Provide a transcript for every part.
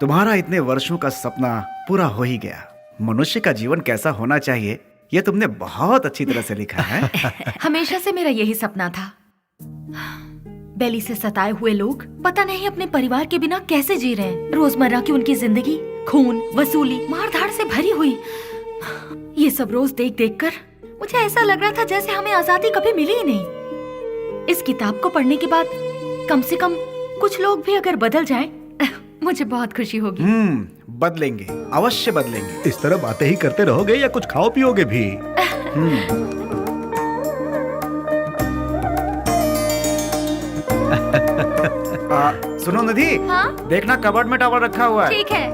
तुम्हारा इतने वर्षों का सपना पूरा हो ही गया। मनुष्य का जीवन कैसा होना चाहिए ये तुमने बहुत अच्छी तरह से लिखा है। हमेशा से मेरा यही सपना था। बेली से सताए हुए लोग पता नहीं अपने परिवार के बिना कैसे जी रहे हैं। रोजमर्रा की उनकी जिंदगी खून, वसूली, मारधाड़ से भरी हुई। ये सब रोज देख देख कर मुझे ऐसा लग रहा था जैसे हमें आजादी कभी मिली ही नहीं। इस किताब को पढ़ने के बाद कम से कम कुछ लोग भी अगर बदल जाएं, मुझे बहुत खुशी होगी। बदलेंगे, अवश्य बदलेंगे। इस तरह बातें ही करते रहोगे या कुछ खाओ पियोगे भी? सुनो निधि, हाँ? देखना कबर्ड में टॉवल रखा हुआ है। ठीक है।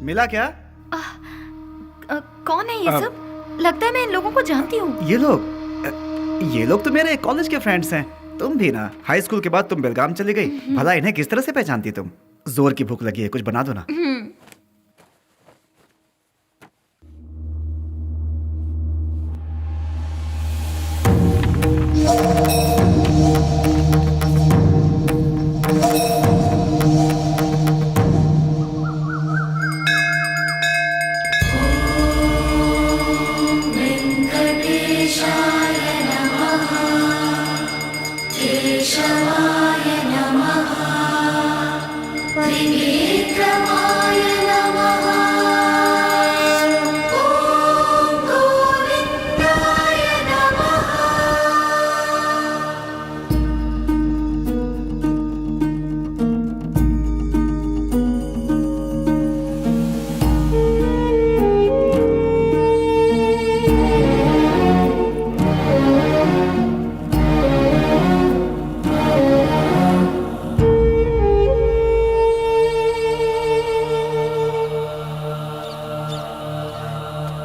मिला क्या? कौन है ये सब? लगता है मैं इन लोगों को जानती हूँ। ये लोग तो मेरे कॉलेज के फ्रेंड्स हैं। तुम भी ना, हाई स्कूल के बाद तुम बेलगाम चली गई। भला इन्हें किस तरह से पहचानती तुम? जोर की भूख लगी है, कुछ बना दो ना।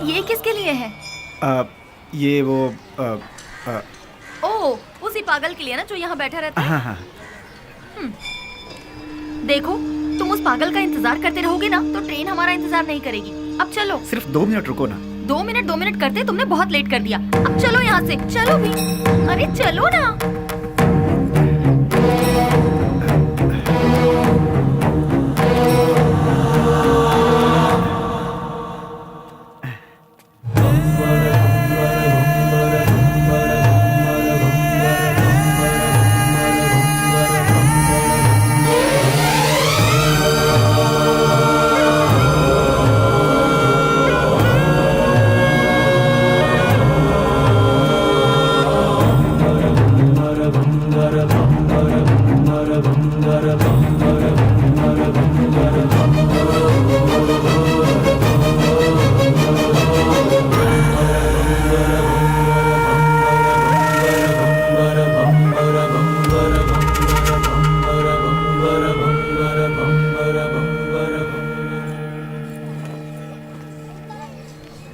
ये किसके लिए है? ये वो ओह, उसी पागल के लिए ना जो यहाँ बैठा रहता है। हाँ। देखो, तुम उस पागल का इंतजार करते रहोगे ना तो ट्रेन हमारा इंतजार नहीं करेगी। अब चलो। सिर्फ 2 मिनट रुको ना। 2 मिनट करते तुमने बहुत लेट कर दिया। अब चलो यहाँ से, चलो भी। अरे चलो ना।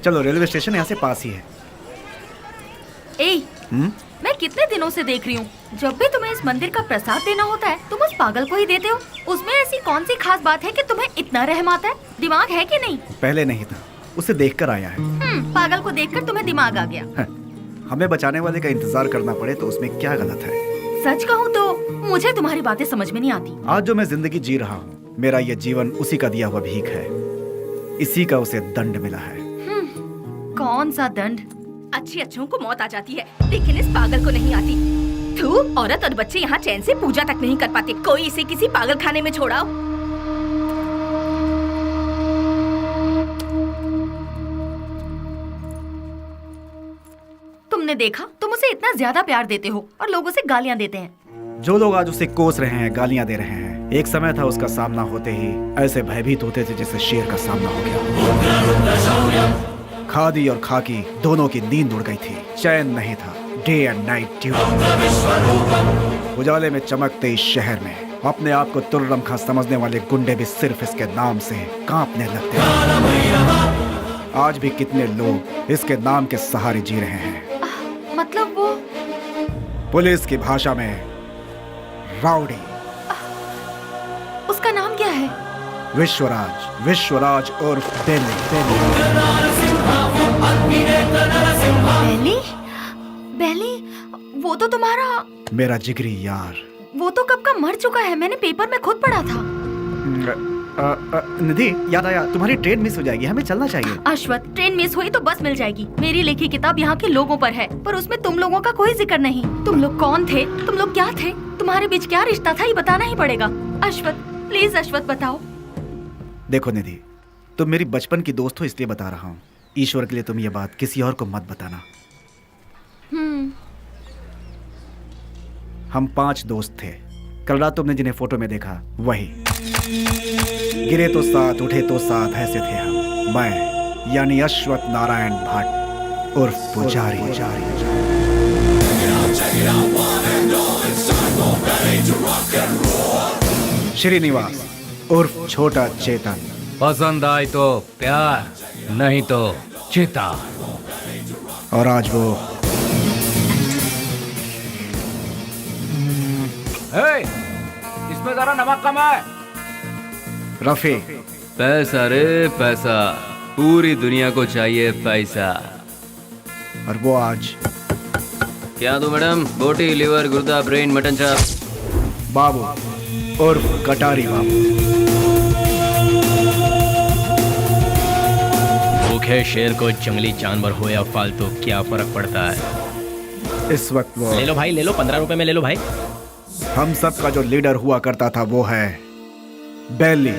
चलो, रेलवे स्टेशन यहाँ से पास ही है। मैं कितने दिनों से देख रही हूँ, जब भी तुम्हें इस मंदिर का प्रसाद देना होता है तुम उस पागल को ही देते हो। उसमें ऐसी कौन सी खास बात है कि तुम्हें इतना रहम आता है? दिमाग है कि नहीं? पहले नहीं था, उसे देखकर आया है। पागल को देखकर तुम्हें दिमाग आ गया। हमें बचाने वाले का इंतजार करना पड़े तो उसमें क्या गलत है? सच कहूँ तो मुझे तुम्हारी बातें समझ में नहीं आती। आज जो मैं जिंदगी जी रहा हूँ, मेरा ये जीवन उसी का दिया हुआ भीख है। इसी का उसे दंड मिला है। कौन सा दंड? अच्छी अच्छों को मौत आ जाती है, लेकिन इस पागल को नहीं आती। थू, औरत और बच्चे यहाँ चैन से पूजा तक नहीं कर पाते। कोई इसे किसी पागल खाने में छोड़ाओ। तुमने देखा, तुम उसे इतना ज्यादा प्यार देते हो और लोग उसे गालियाँ देते हैं। जो लोग आज उसे कोस रहे हैं, गालियां दे रहे हैं, एक समय था उसका सामना होते ही ऐसे भयभीत होते थे जैसे शेर का सामना हो गया। खादी और खाकी दोनों की नींद उड़ गई थी, चैन नहीं था। Day and night duty. उजाले में चमकते इस शहर में अपने आप को तुर्रम खां समझने वाले गुंडे भी सिर्फ इसके नाम से कांपने लगते हैं। आज भी कितने लोग इसके नाम के सहारे जी रहे हैं। मतलब वो पुलिस की भाषा में राउडी। उसका नाम क्या है? विश्वराज उर्फ बेली। बेली? बेली? वो तो तुम्हारा, मेरा जिगरी यार। वो तो कब का मर चुका है, मैंने पेपर में खुद पढ़ा था। निधि, याद आया, तुम्हारी ट्रेन मिस हो जाएगी, हमें चलना चाहिए। अश्वथ, ट्रेन मिस हुई तो बस मिल जाएगी। मेरी लिखी किताब यहाँ के लोगों पर है, पर उसमें तुम लोगों का कोई जिक्र नहीं। तुम लोग कौन थे, तुम लोग क्या थे, तुम्हारे बीच क्या रिश्ता था, ये बताना ही पड़ेगा। अश्वथ, प्लीज अश्वथ बताओ। देखो निधि, तुम मेरी बचपन की दोस्त हो इसलिए बता रहा हूँ। ईश्वर के लिए तुम ये बात किसी और को मत बताना। हम 5 दोस्त थे। कल रात तुमने जिन्हें फोटो में देखा वही। गिरे तो साथ, उठे तो साथ, ऐसे थे हम। मैं यानी अश्वथ नारायण भट्ट उर्फ पुजारी। श्रीनिवास उर्फ छोटा चेतन। पसंद आए तो प्यार, नहीं तो चिता। और आज वो इसमें जरा नमक कम है। रफी। पैसा रे पैसा, पूरी दुनिया को चाहिए पैसा। और वो आज क्या दो मैडम? बोटी, लिवर, गुर्दा, ब्रेन, मटन चाप। बाबू उर्फ कटारी बाबू। भूखे शेर को जंगली जानवर हो या फालतू क्या फर्क पड़ता है। इस वक्त वो ले लो भाई, ले लो, 15 रुपए में ले लो भाई। हम सब का जो लीडर हुआ करता था वो है बेली।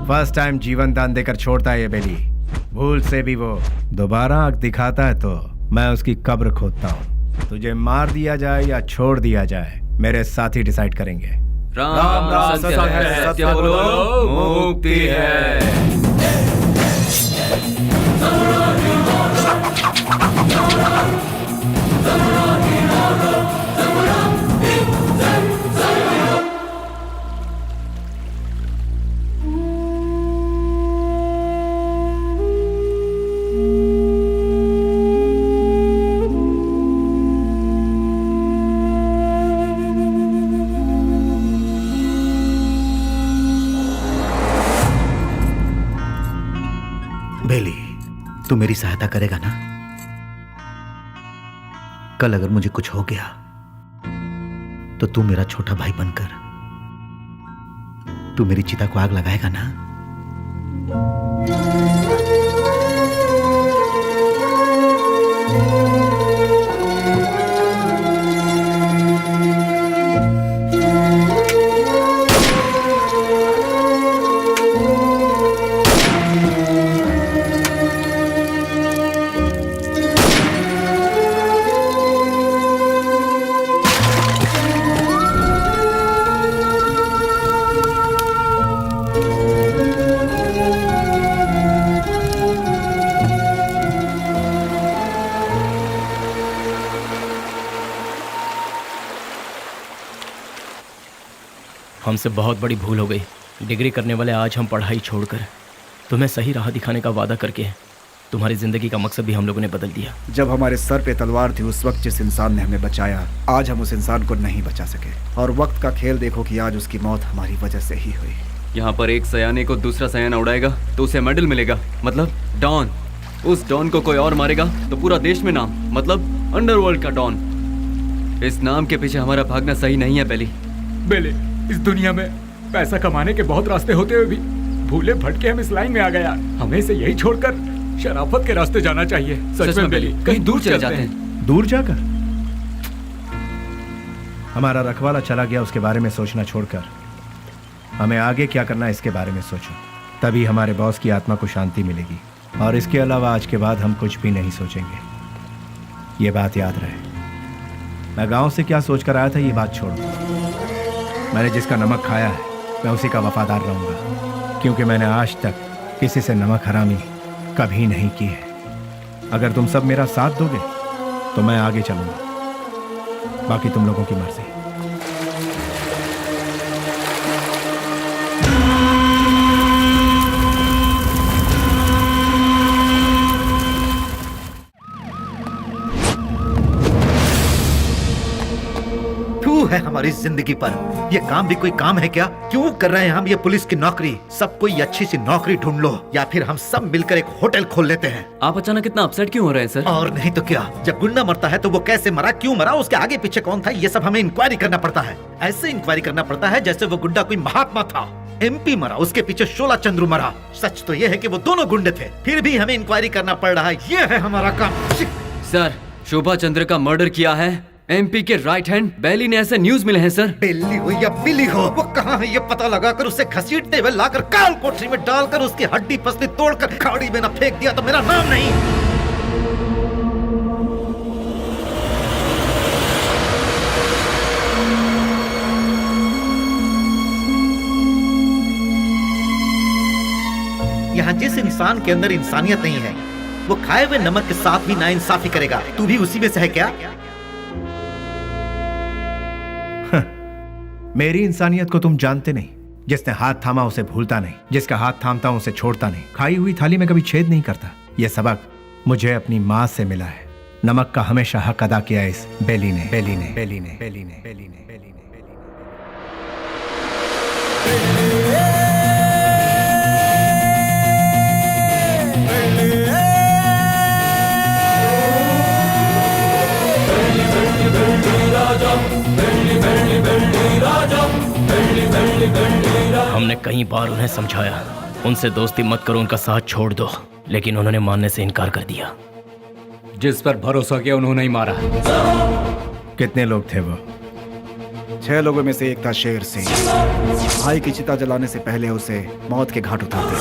फर्स्ट टाइम जीवन दान देकर छोड़ता है ये बेली। भूल से भी वो दोबारा आंख दिखाता है तो मैं उसकी कब्र खोदता हूँ। तुझे मार दिया जाए या छोड़ दिया जाए, मेरे साथी डिसाइड करेंगे। राम राम सत्य है, सत्य बोलो मुक्ति है। बेली, तू मेरी सहायता करेगा ना? कल अगर मुझे कुछ हो गया तो तू मेरा छोटा भाई बनकर तू मेरी चिता को आग लगाएगा ना? हमसे बहुत बड़ी भूल हो गई। डिग्री करने वाले आज हम पढ़ाई छोड़कर तुम्हें सही राह दिखाने का वादा करके तुम्हारी जिंदगी का मकसद भी हम लोगों ने बदल दिया। जब हमारे सर पे तलवार थी उस वक्त जिस इंसान ने हमें बचाया, आज हम उस इंसान को नहीं बचा सके। और वक्त का खेल देखो कि आज उसकी मौत हमारी वजह से ही हुई। यहाँ पर एक सयाने को दूसरा सयाना उड़ाएगा तो उसे मेडल मिलेगा, मतलब डॉन। उस डॉन को कोई और मारेगा तो पूरा देश में नाम, मतलब अंडरवर्ल्ड का डॉन। इस नाम के पीछे हमारा भागना सही नहीं है बेली। बेले, इस दुनिया में पैसा कमाने के बहुत रास्ते होते हुए भी भूले भटके हम इस लाइन में आ गए यार। हमें इसे यही छोड़कर शराफत के रास्ते जाना चाहिए। सच में बेली, कहीं दूर चले जाते हैं। दूर जाकर? हमारा रखवाला चला गया, उसके बारे में सोचना छोड़कर हमें आगे क्या करना है इसके बारे में सोचो। तभी हमारे बॉस की आत्मा को शांति मिलेगी। और इसके अलावा आज के बाद हम कुछ भी नहीं सोचेंगे। ये बात याद रहे। मैं गांव से क्या सोचकर आया था ये बात छोड़ो। मैंने जिसका नमक खाया है मैं उसी का वफादार रहूंगा, क्योंकि मैंने आज तक किसी से नमक हरामी कभी नहीं की है। अगर तुम सब मेरा साथ दोगे तो मैं आगे चलूंगा, बाकी तुम लोगों की मर्जी। है हमारी जिंदगी पर। ये काम भी कोई काम है क्या? क्यों कर रहे हैं हम ये पुलिस की नौकरी? सब कोई अच्छी सी नौकरी ढूंढ लो, या फिर हम सब मिलकर एक होटल खोल लेते हैं। आप अचानक इतना अपसेट क्यों हो रहे हैं सर? और नहीं तो क्या, जब गुंडा मरता है तो वो कैसे मरा, क्यों मरा, उसके आगे पीछे कौन था, ये सब हमें इंक्वायरी करना पड़ता है। ऐसे इंक्वायरी करना पड़ता है जैसे वो गुंडा कोई महात्मा था। MP मरा, उसके पीछे शोला चंद्रू मरा। सच तो ये है कि वो दोनों गुंडे थे, फिर भी हमें इंक्वायरी करना पड़ रहा है। ये है हमारा काम। सर, शोभा चंद्र का मर्डर किया है MP के राइट हैंड बेली ने, ऐसे न्यूज मिले हैं सर। बेली हो या बिली हो, वो कहाँ है ये पता लगाकर उसे घसीटते हुए लाकर काल कोठरी में डालकर उसकी हड्डी पसली तोड़कर खाड़ी में न फेंक दिया तो मेरा नाम नहीं। यहाँ जिस इंसान के अंदर इंसानियत नहीं है वो खाए हुए नमक के साथ भी नाइंसाफी करेगा। तू भी उसी में से है क्या? मेरी इंसानियत को तुम जानते नहीं। जिसने हाथ थामा उसे भूलता नहीं, जिसका हाथ थामता हूं उसे छोड़ता नहीं, खाई हुई थाली में कभी छेद नहीं करता। यह सबक मुझे अपनी माँ से मिला है। नमक का हमेशा हक अदा किया इस बेली ने, बेली ने, बेली ने, बेली ने, बेली ने, बेली ने, हमने कई बार उन्हें समझाया, उनसे दोस्ती मत करो, उनका साथ छोड़ दो, लेकिन उन्होंने मानने से इनकार कर दिया। जिस पर भरोसा किया उन्होंने ही मारा। कितने लोग थे वो? 6 लोगों में से एक था शेर सिंह। भाई की चिता जलाने से पहले उसे मौत के घाट उतारते।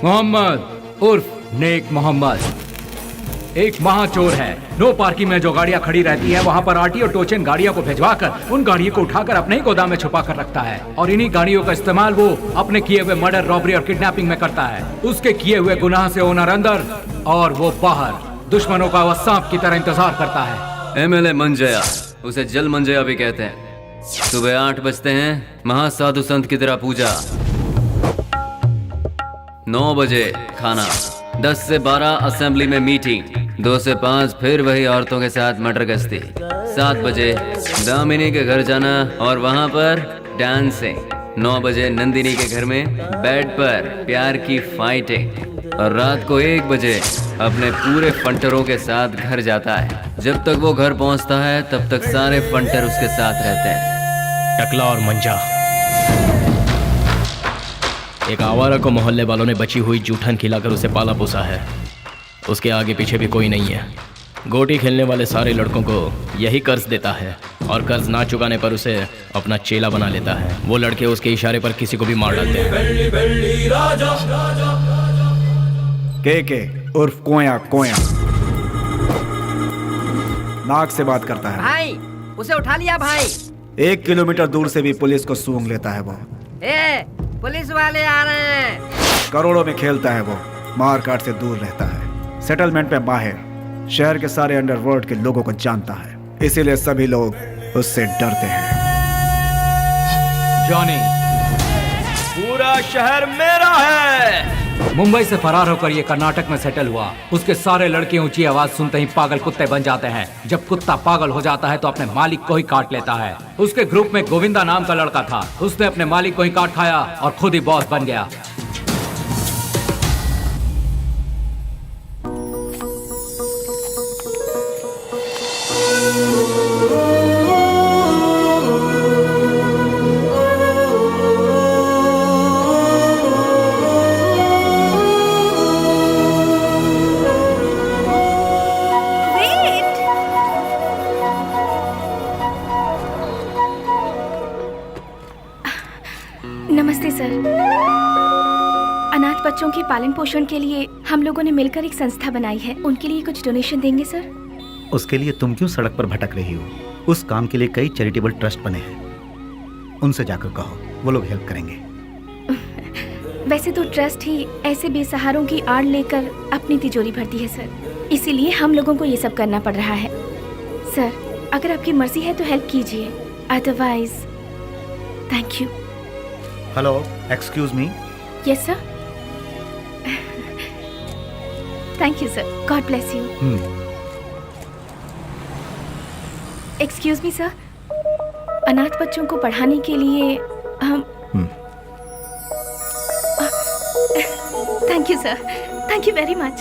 मोहम्मद उर्फ नेक मोहम्मद एक महाचोर है। नो पार्किंग में जो गाड़ियां खड़ी रहती हैं वहां पर आरटी और टोचन गाड़ियों को भिजवाकर उन गाड़ियों को उठाकर अपने ही गोदाम में छुपा कर रखता है, और इन्हीं गाड़ियों का इस्तेमाल वो अपने किए हुए मर्डर, रॉबरी और किडनैपिंग में करता है। उसके किए हुए गुनाह से ओनर अंदर और वो बाहर, दुश्मनों का वह सांप की तरह इंतजार करता है। MLA मंजया, उसे जल मंजया भी कहते हैं। सुबह 8 बजते हैं, महासाधु संत की तरह पूजा। 9 बजे खाना, 10 से 12 असेंबली में मीटिंग, 2 से 5 फिर वही औरतों के साथ मटर गश्ती, 7 बजे दामिनी के घर जाना और वहाँ पर डांसिंग, 9 बजे नंदिनी के घर में बेड पर प्यार की फाइटिंग, और रात को 1 बजे अपने पूरे फंटरों के साथ घर जाता है। जब तक वो घर पहुँचता है तब तक सारे फंटर उसके साथ रहते हैं। टकला और मंजा, एक आवारा को मोहल्ले वालों ने बची हुई जूठन खिलाकर उसे पाला पोसा है। उसके आगे पीछे भी कोई नहीं है। गोटी खेलने वाले सारे लड़कों को यही कर्ज देता है, और कर्ज ना चुकाने पर उसे अपना चेला बना लेता है। वो लड़के उसके इशारे पर किसी को भी मार डालते हैं। के उर्फ कोया कोया नाक से बात करता है। भाई उसे उठा लिया भाई। 1 किलोमीटर दूर से भी पुलिस को सूंघ लेता है वो। पुलिस वाले आ रहे हैं। करोड़ों में खेलता है वो, मार काट से दूर रहता है, सेटलमेंट पे माहिर, शहर के सारे अंडरवर्ल्ड के लोगों को जानता है, इसीलिए सभी लोग उससे डरते हैं। जॉनी, पूरा शहर मेरा है। मुंबई से फरार होकर ये कर्नाटक में सेटल हुआ। उसके सारे लड़के ऊंची आवाज सुनते ही पागल कुत्ते बन जाते हैं। जब कुत्ता पागल हो जाता है तो अपने मालिक को ही काट लेता है। उसके ग्रुप में गोविंदा नाम का लड़का था, उसने अपने मालिक को ही काट खाया और खुद ही बॉस बन गया। नमस्ते सर। अनाथ बच्चों के पालन पोषण के लिए हम लोगों ने मिलकर एक संस्था बनाई है। उनके लिए कुछ डोनेशन देंगे सर? उसके लिए तुम क्यों सड़क पर भटक रही हो? उस काम के लिए कई चैरिटेबल ट्रस्ट बने हैं, उनसे जाकर कहो, वो लोग हेल्प करेंगे। वैसे तो ट्रस्ट ही ऐसे बेसहारों की आड़ लेकर अपनी तिजोरी भरती है सर, इसीलिए हम लोगों को ये सब करना पड़ रहा है। सर, अगर आपकी मर्जी है तो हेल्प कीजिए, otherwise thank you. Hello, excuse me. Yes sir. Thank you sir, God bless you. Excuse me sir, अनाथ बच्चों को पढ़ाने के लिए हम thank you sir, thank you very much.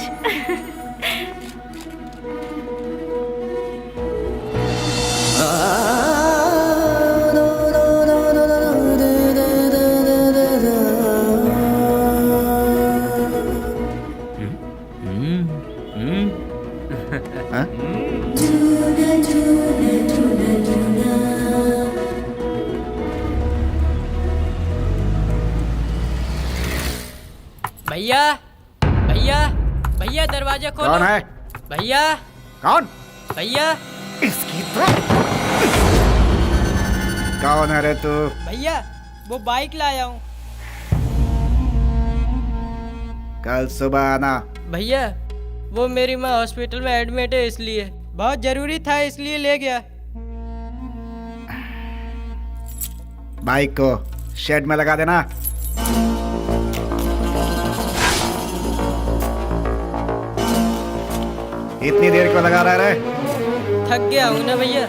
भैया भैया भैया दरवाजा खोलो। कौन है? भैया। कौन? भैया। इसकी तो कौन है रे तू? भैया वो बाइक लाया हूँ। कल सुबह आना। भैया वो मेरी माँ हॉस्पिटल में एडमिट है, इसलिए बहुत जरूरी था, इसलिए ले गया। बाइक को शेड में लगा देना। इतनी देर क्यों लगा रहा है रे? थक गया हूँ ना भैया।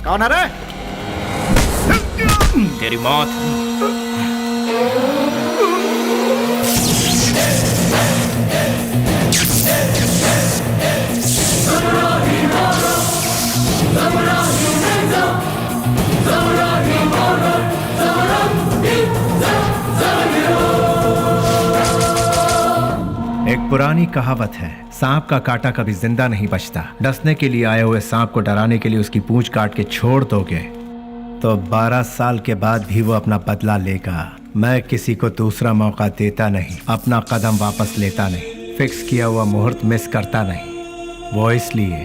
कौन है रे? तेरी मौत। एक पुरानी कहावत है, सांप का काटा कभी जिंदा नहीं बचता। डसने के लिए आए हुए सांप को डराने के लिए उसकी पूंछ काट के छोड़ दोगे तो 12 साल के बाद भी वो अपना बदला लेगा। मैं किसी को दूसरा मौका देता नहीं, अपना कदम वापस लेता नहीं, फिक्स किया हुआ मुहूर्त मिस करता नहीं। वो इसलिए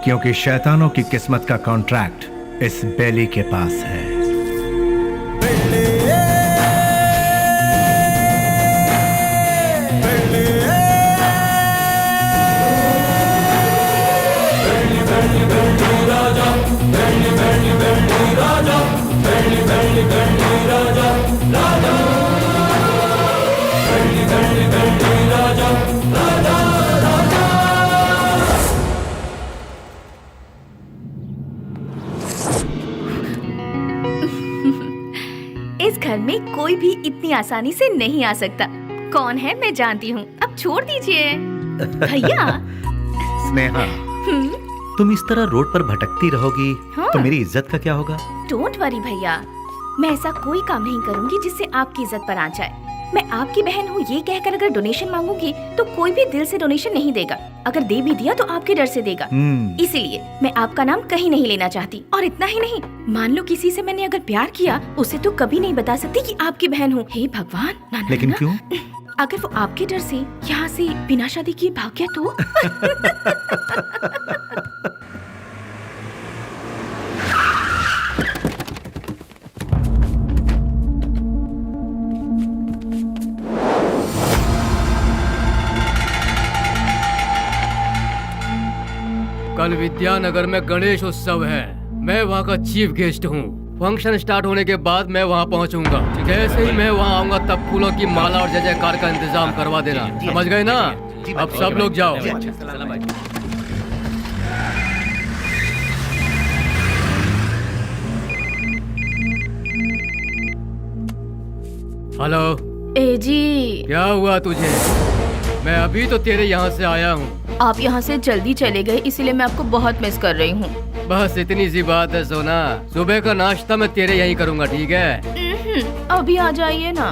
क्योंकि शैतानों की किस्मत का कॉन्ट्रैक्ट इस बेली के पास है। इस घर में कोई भी इतनी आसानी से नहीं आ सकता। कौन है मैं जानती हूँ, अब छोड़ दीजिए। भैया। स्नेहा, तुम इस तरह रोड पर भटकती रहोगी तो मेरी इज्जत का क्या होगा? डोंट वरी भैया, मैं ऐसा कोई काम नहीं करूंगी जिससे आपकी इज्जत पर आ जाए। मैं आपकी बहन हूँ ये कहकर अगर डोनेशन मांगूंगी तो कोई भी दिल से डोनेशन नहीं देगा। अगर दे भी दिया तो आपके डर से देगा। इसीलिए मैं आपका नाम कहीं नहीं लेना चाहती। और इतना ही नहीं, मान लो किसी से मैंने अगर प्यार किया, उसे तो कभी नहीं बता सकती कि आपकी बहन हूँ। हे भगवान, ना, लेकिन ना, क्यों? अगर वो आपके डर से यहाँ से बिना शादी किए भाग गया तो? कल विद्यानगर में गणेश उत्सव है, मैं वहाँ का चीफ गेस्ट हूँ। फंक्शन स्टार्ट होने के बाद मैं वहाँ पहुँचूंगा। जैसे ही मैं वहाँ आऊंगा तब फूलों की माला और जय जयकार का इंतजाम करवा देना, समझ गए ना? अब सब लोग जाओ। हेलो। ए जी, क्या हुआ तुझे? मैं अभी तो तेरे यहाँ से आया हूँ। आप यहाँ से जल्दी चले गए, इसीलिए मैं आपको बहुत मिस कर रही हूँ। बस इतनी सी बात है सोना, सुबह का नाश्ता मैं तेरे यहीं करूँगा, ठीक है? अभी आ जाइए ना।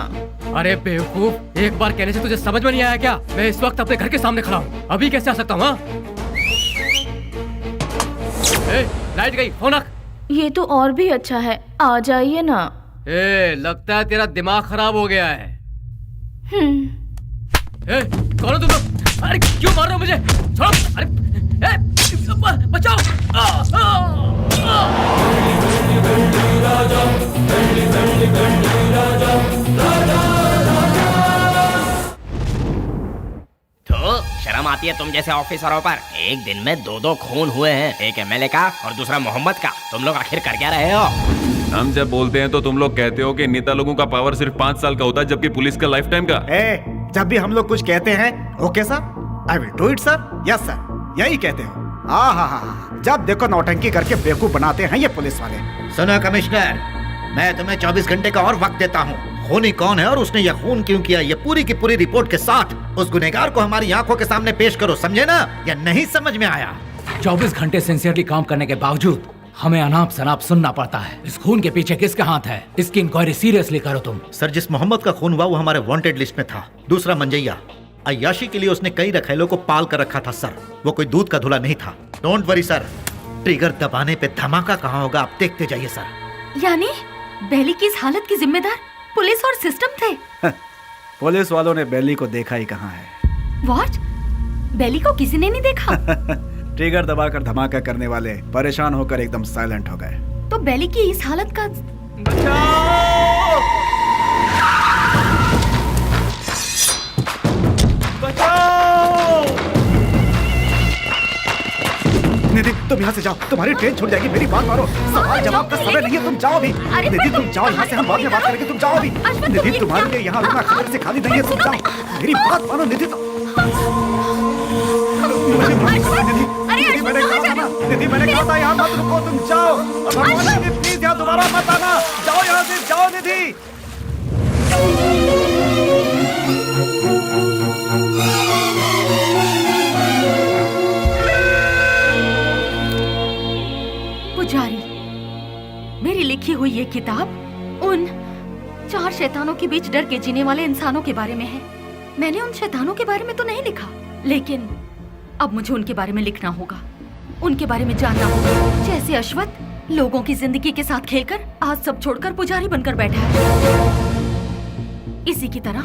अरे बेवकूफ, एक बार कहने से तुझे समझ में नहीं आया क्या? मैं इस वक्त अपने घर के सामने खड़ा हूँ, अभी कैसे आ सकता हूँ? लाइट गई, फोन रख। ये तो और भी अच्छा है, आ जाइए ना। लगता है तेरा दिमाग खराब हो गया है। कौन हो तुम लोग? अरे क्यों मार रहे हो मुझे? छोड़ो! अरे बचाओ! तो शर्म आती है तुम जैसे ऑफिसरों पर? एक दिन में 2 खून हुए हैं, एक एमएलए का और दूसरा मोहम्मद का। तुम लोग आखिर कर क्या रहे हो? हम जब बोलते हैं तो तुम लोग कहते हो कि नेता लोगों का पावर सिर्फ 5 साल का होता है, जबकि पुलिस का लाइफ टाइम का। जब भी हम लोग कुछ कहते हैं, okay sir, I will do it sir, yes sir, यही कहते हो। हाँ, जब देखो नौटंकी करके बेवकूफ बनाते हैं ये पुलिस वाले। सुनो कमिश्नर, मैं तुम्हें 24 घंटे का और वक्त देता हूँ। खूनी कौन है और उसने यह खून क्यों किया, ये पूरी की पूरी रिपोर्ट के साथ उस गुनहगार को हमारी आंखों के सामने पेश करो, समझे ना? या नहीं समझ में आया? 24 घंटे सिंसियरली काम करने के बावजूद हमें अनाप शनाप सुनना पड़ता है। इस खून के पीछे किसका हाथ है? इसकी इंक्वायरी सीरियसली करो तुम। सर, जिस मोहम्मद का खून हुआ वो हमारे वांटेड लिस्ट में था। दूसरा मंजैया, अय्याशी के लिए उसने कई रखेलों को पाल कर रखा था सर, वो कोई दूध का धुला नहीं था। डोंट वरी सर, ट्रिगर दबाने पे धमाका कहाँ होगा आप देखते जाइए सर। यानी बेली की इस हालत की जिम्मेदार पुलिस और सिस्टम थे? पुलिस वालों ने बेली को देखा ही कहाँ है। व्हाट? बेली को किसी ने नहीं देखा? ट्रिगर दबाकर धमाका करने वाले परेशान होकर एकदम साइलेंट हो गए। तो बेली की इस हालत का निधि, तुम यहाँ से जाओ, तुम्हारी ट्रेन छूट जाएगी। मेरी बात मानो, सवाल जवाब का समय नहीं है, तुम जाओ भी। निधि तुम जाओ यहाँ से, हम बाद में बात करेंगे, तुम जाओ भी। निधि तुम्हारे लिए यहाँ रुकना खबर से खाली नहीं है, तुम जाओ। मेरी बात मानो निधि, निधि मैंने कहा था यहाँ मत रुको, तुम जाओ। निधि प्लीज यहाँ दोबारा मत आना, जाओ यहाँ से, जाओ निधि। पुजारी, मेरी लिखी हुई ये किताब उन 4 शैतानों के बीच डर के जीने वाले इंसानों के बारे में है। मैंने उन शैतानों के बारे में तो नहीं लिखा, लेकिन अब मुझे उनके बारे में लिखना होगा, उनके बारे में जानना होगा। जैसे अश्वत्थ लोगों की जिंदगी के साथ खेलकर आज सब छोड़कर पुजारी बनकर बैठा है, इसी की तरह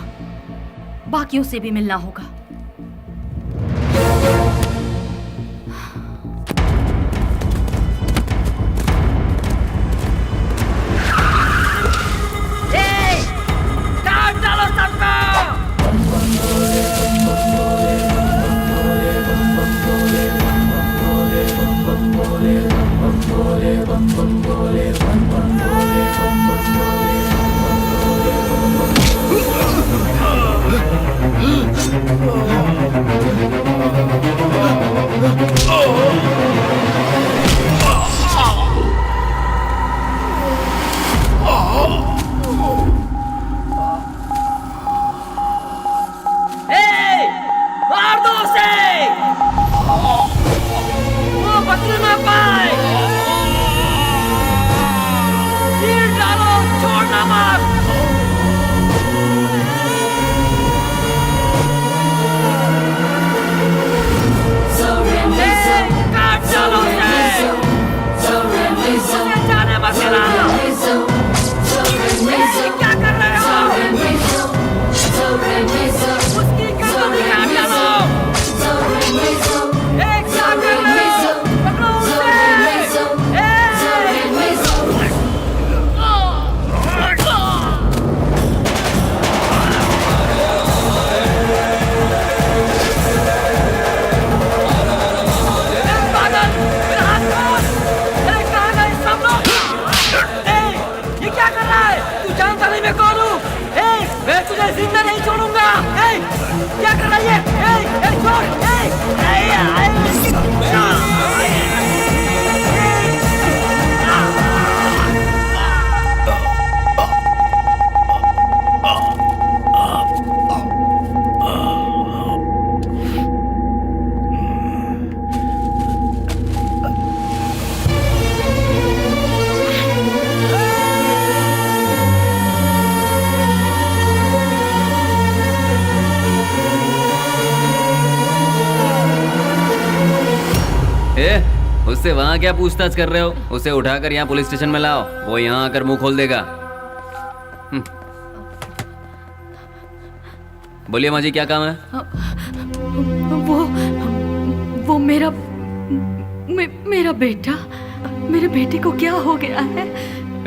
बाकियों से भी मिलना होगा। उससे वहाँ क्या पूछताछ कर रहे हो? उसे उठाकर यहाँ पुलिस स्टेशन में लाओ, वो यहाँ आकर मुंह खोल देगा। बोलिए माँ जी, क्या काम है? वो मेरा बेटा, मेरे बेटे को क्या हो गया है?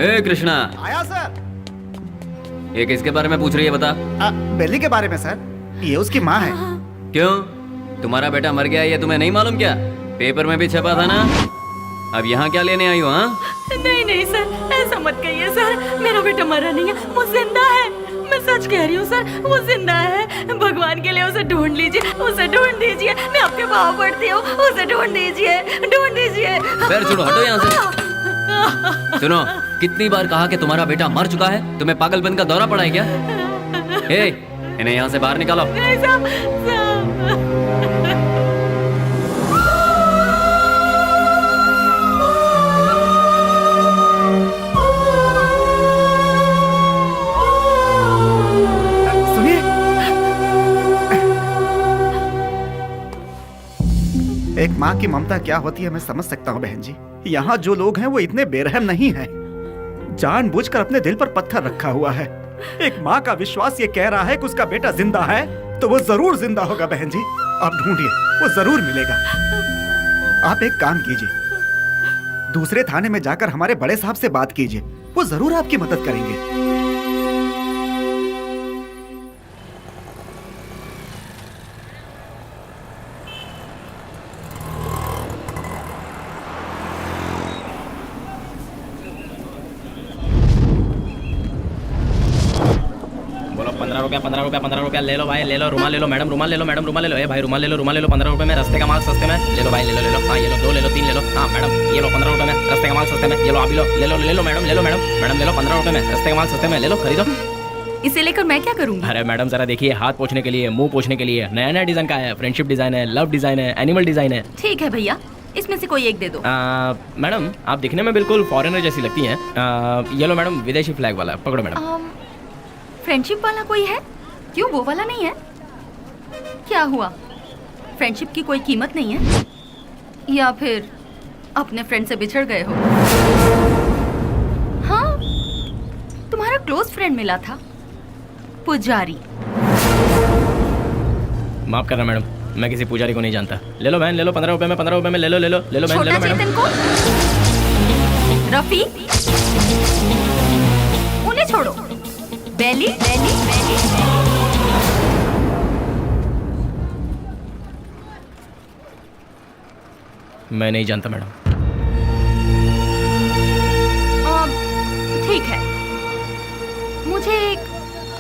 ए कृष्णा, आया सर। ये किसके बारे में पूछ रही है बता? बेली के बारे में सर, ये उसकी माँ है। क्यों, तुम्हारा बेटा मर गया ये तुम्हें नहीं मालूम क्या? पेपर में भी छपा था ना। अब यहाँ क्या लेने आई हो? हाँ, नहीं सर, ऐसा मत कहिए सर, मेरा बेटा मरा नहीं है, वो जिंदा है। मैं सच कह रही हूँ सर, वो जिंदा है। भगवान के लिए उसे ढूंढ लीजिए, उसे ढूंढ दीजिए, मैं आपके पाँव पड़ती हूँ, उसे ढूंढ दीजिए, ढूंढ दीजिए। पैर छोड़ो, हटो यहाँ से। सुनो, कितनी बार कहा कि तुम्हारा बेटा मर चुका है? तुम्हें पागलपन का दौरा पड़ा है क्या? इन्हें यहाँ से बाहर निकालो। एक माँ की ममता क्या होती है मैं समझ सकता हूँ बहन जी। यहाँ जो लोग हैं वो इतने बेरहम नहीं हैं। जानबूझकर अपने दिल पर पत्थर रखा हुआ है। एक माँ का विश्वास ये कह रहा है कि उसका बेटा जिंदा है, तो वो जरूर जिंदा होगा बहन जी। आप ढूंढिए, वो जरूर मिलेगा। आप एक काम कीजिए, दूसरे थाने में जाकर हमारे बड़े साहब से बात कीजिए, वो जरूर आपकी मदद करेंगे। पंद्रह रुपया ले लो भाई, ले लो। रुमाल ले लो मैडम, रुमाल ले लो मैडम, रुमाल ले लो। भाई रुमाल ले लो 15 रुपए में, रस्ते का माल सस्ते में। ले लो भाई, ले लो। हाँ ये लो, 2 ले लो, 3 ले लो। हाँ मैडम ये लो 15 रुपए में, रस्ते का माल सस्ते में। ये लो, आप लो, ले लो मैडम, ले लो मैडम, ले लो 15 रुपए में, रस्ते का माल सस्ते में। ले लो, खरीदो। इसे लेकर मैं क्या करूँगी? अरे मैडम जरा देखिए, हाथ पोछने के लिए, मुंह पोछने के लिए नया डिजाइन का है। फ्रेंडशिप डिजाइन है, लव डिजाइन है, एनिमल डिजाइन है। ठीक है भैया, इसमें से कोई एक दे दो। मैडम आप दिखने में बिल्कुल फॉरेनर जैसी लगती हैं। ये लो मैडम, विदेशी फ्लैग वाला, पकड़ो मैडम। फ्रेंडशिप वाला कोई है? क्यों, वो वाला नहीं है? क्या हुआ, फ्रेंडशिप की कोई कीमत नहीं है? या फिर अपने फ्रेंड से बिछड़ गए हो? हाँ, तुम्हारा क्लोज फ्रेंड मिला था, पुजारी। माफ करना मैडम, मैं किसी पुजारी को नहीं जानता। ले लो बहन, ले लो 15 रुपए में, 15 रुपए में। ले लो बहन, ले लो मैडम। रफी, उन्हें छोड़ो। बेली। मैं नहीं जानता मैडम। ठीक है, मुझे एक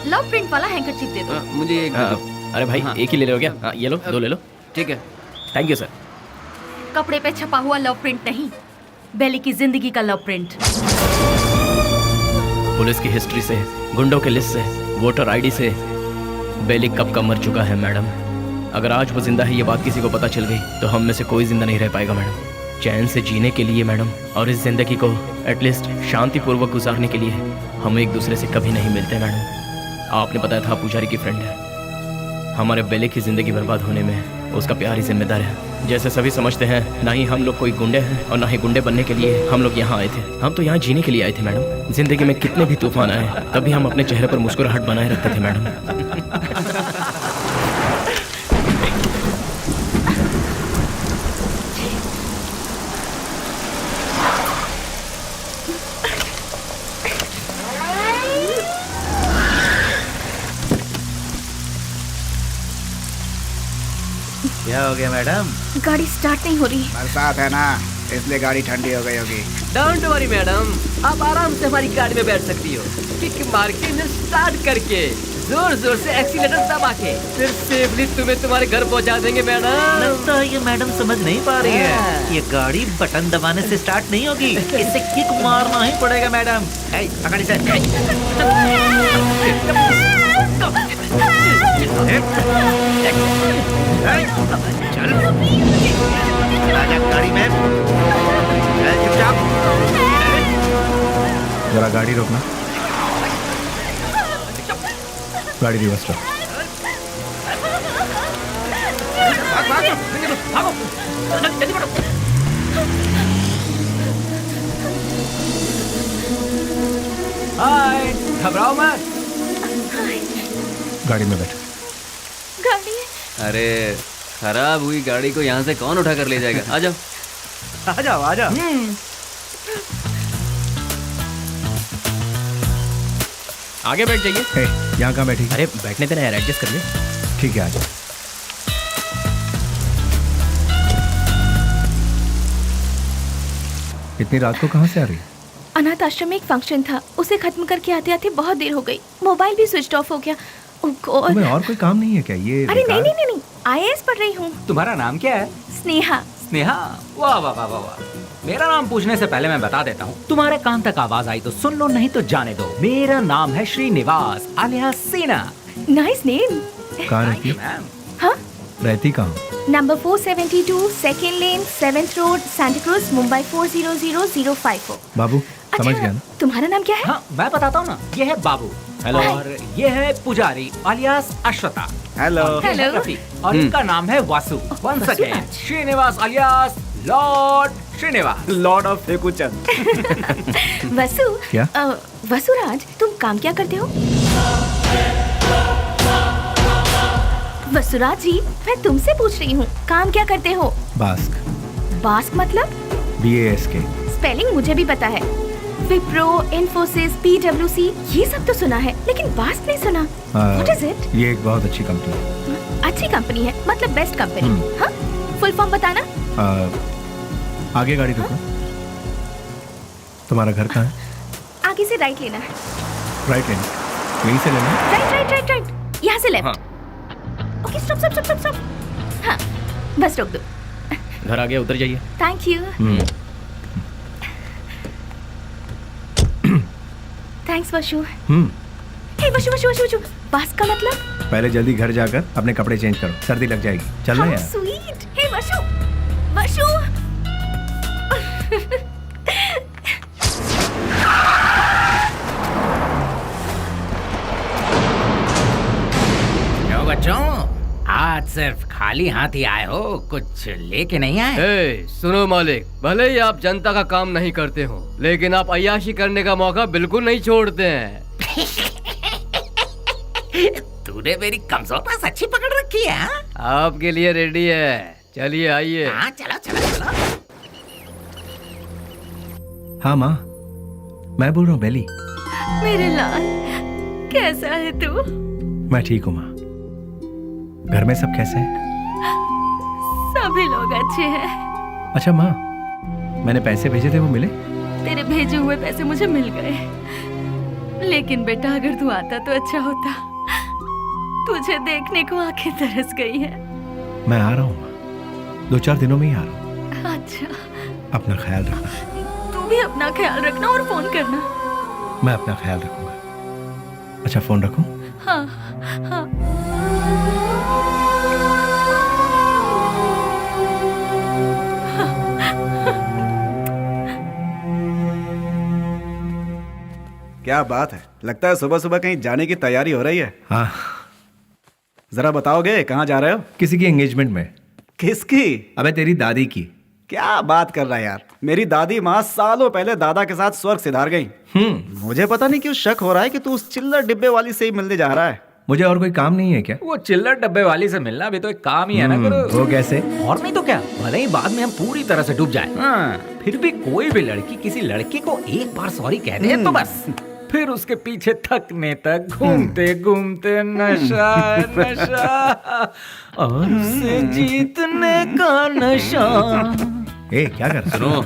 लव प्रिंट वाला हैंकरचीफ दे दो। मुझे एक दे दो। अरे भाई एक ही ले लो क्या? ये लो, 2 ले लो। ठीक है, थैंक यू सर। कपड़े पे छपा हुआ लव प्रिंट नहीं, बेली की जिंदगी का लव प्रिंट। पुलिस की हिस्ट्री से, गुंडों के लिस्ट से, वोटर आईडी से बेली कब का मर चुका है मैडम। अगर आज वो जिंदा है ये बात किसी को पता चल गई तो हम में से कोई जिंदा नहीं रह पाएगा मैडम। चैन से जीने के लिए मैडम, और इस जिंदगी को एटलीस्ट शांतिपूर्वक गुजारने के लिए हम एक दूसरे से कभी नहीं मिलते मैडम। आपने बताया था पुजारी की फ्रेंड है। हमारे बेली की जिंदगी बर्बाद होने में उसका प्यार ही जिम्मेदार है। जैसे सभी समझते हैं, ना ही हम लोग कोई गुंडे हैं और ना ही गुंडे बनने के लिए हम लोग यहाँ आए थे। हम तो यहाँ जीने के लिए आए थे मैडम। जिंदगी में कितने भी तूफान आए, तभी हम अपने चेहरे पर मुस्कुराहट बनाए रखते थे मैडम। क्या हो गया मैडम? गाड़ी स्टार्ट नहीं हो रही। बरसात है ना, इसलिए गाड़ी ठंडी हो गई होगी। डोंट वरी मैडम, आप आराम से हमारी गाड़ी में बैठ सकती हो। किक मार के इंजन स्टार्ट करके जोर जोर से एक्सीलेटर दबा के फिर सेफली तुम्हें तुम्हारे घर पहुंचा देंगे मैडम। लगता है ये मैडम समझ नहीं पा रही है। ये गाड़ी बटन दबाने से स्टार्ट नहीं होगी, इसे किक मारना ही पड़ेगा मैडम। पकड़ इसे। चल आजा गाड़ी में, चुपचाप। जरा गाड़ी रोकना, गाड़ी रिवर्स करो। भागो, जल्दी बढ़ो। हाय, घबराओ मत। गाड़ी में बैठो। गाड़ी अरे खराब हुई गाड़ी को यहाँ से कौन उठा कर ले जाएगा? आ जाओ। आ जाओ आ जाओ। आगे बैठ जाइए। हे, यहाँ कहाँ बैठी? अरे बैठने देना यार, एडजस्ट कर ले। ठीक है, आ जाओ। इतनी रात को कहाँ से आ रही? अनाथ आश्रम में एक फंक्शन था, उसे खत्म करके आते आते बहुत देर हो गई। मोबाइल भी स्विच ऑफ हो गया। ओह गॉड। तुम्हें और कोई काम नहीं है क्या? ये अरे नहीं नहीं नहीं, IAS पढ़ रही हूँ। तुम्हारा नाम क्या है? स्नेहा। स्नेहा, वाह वाह वाह वाह वाह। मेरा नाम पूछने से पहले मैं बता देता हूँ, तुम्हारे कान तक आवाज आई तो सुन लो, नहीं तो जाने दो। मेरा नाम है श्रीनिवास alias सीना। Nice name. कहाँ रहती है? मैम, हाँ, रहती कहाँ? नंबर 472 सेकेंड लेन 7th road Santa cruise Mumbai 400054। बाबू समझ गया ना? तुम्हारा नाम क्या है? हाँ मैं बताता हूँ ना, ये है बाबू। हेलो। और ये है पुजारी alias अश्वता। हेलो। और ये है हेलो। रफीक, और इनका नाम है Vasu. Once again Vasuraj. Srinivas alias lord Srinivas. Lord of Fekuchand. Vasu. क्या? वसुराज, तुम काम क्या करते हो? वसुराज जी, मैं तुमसे पूछ रही हूँ, काम क्या करते हो? बास्क। बास्क मतलब? BASK। स्पेलिंग मुझे भी पता है। विप्रो, इन्फोसिस, PwC, ये सब तो सुना है, लेकिन बास्क नहीं सुना। What is it? ये एक बहुत अच्छी कंपनी है। अच्छी कंपनी है, मतलब बेस्ट कंपनी। हाँ? फुल फॉर्म बताना। आगे गाड़ी रुको। तुम्हारा घर कहाँ है? आगे से राइट लेना है। राइट लेना, यहीं से लेना है? राइट राइट राइट राइट, यहाँ से left. Okay, stop stop stop stop. हाँ, बस रोक दो। घर आ गया, उतर जाइए। Thank you. थैंक्स वशु। हे वशु वशु वशु वशु, बास का मतलब? पहले जल्दी घर जाकर अपने कपड़े चेंज करो, सर्दी लग जाएगी। चलना How यार। sweet। हे वशु वशु। क्यों बच्चों, आज सिर्फ खाली हाथ ही आए हो, कुछ लेके नहीं आए? ए, सुनो मालिक, भले ही आप जनता का काम नहीं करते हो, लेकिन आप अय्याशी करने का मौका बिल्कुल नहीं छोड़ते हैं। तूने मेरी कमजोर पास अच्छी पकड़ रखी है। हाँ? आपके लिए रेडी है, चलिए आइए। हाँ, चलो चलो चलो। हाँ माँ, मैं बोल रहा हूँ बेली। मेरे लाल, कैसा है तू? मैं ठीक हूँ माँ। घर में सब कैसे हैं? सभी लोग अच्छे हैं। अच्छा माँ, मैंने पैसे भेजे थे, वो मिले? तेरे भेजे हुए पैसे मुझे मिल गए, लेकिन बेटा अगर तू आता तो अच्छा होता। तुझे देखने को आंखें तरस गई है। मैं आ रहा हूँ माँ, 2-4 दिनों में ही आ रहा हूँ। अच्छा, अपना ख्याल रखना। तू भी अपना ख्याल रखना और फोन करना। मैं अपना ख्याल रखूंगा। अच्छा, फोन रखूं? हाँ हाँ। क्या बात है, लगता है सुबह सुबह कहीं जाने की तैयारी हो रही है। हाँ। जरा बताओगे कहाँ जा रहे हो? किसी की एंगेजमेंट में। किसकी? अबे तेरी दादी की। क्या बात कर रहा है यार, मेरी दादी माँ सालों पहले दादा के साथ स्वर्ग सिधार गई। मुझे पता नहीं क्यों शक हो रहा है कि तू उस चिल्लर डिब्बे वाली से ही मिलने जा रहा है। मुझे और कोई काम नहीं है क्या? वो चिल्लर डब्बे वाली से मिलना भी तो एक काम ही है ना गुरु। वो कैसे? और नहीं तो क्या, भले ही बाद में हम पूरी तरह से डूब जाए, फिर भी कोई भी लड़की किसी लड़के को एक बार सॉरी कह दे तो बस, फिर उसके पीछे थकने तक घूमते घूमते नशा नशा और उसे जीतने का नशा। ए, क्या कर? सुनो,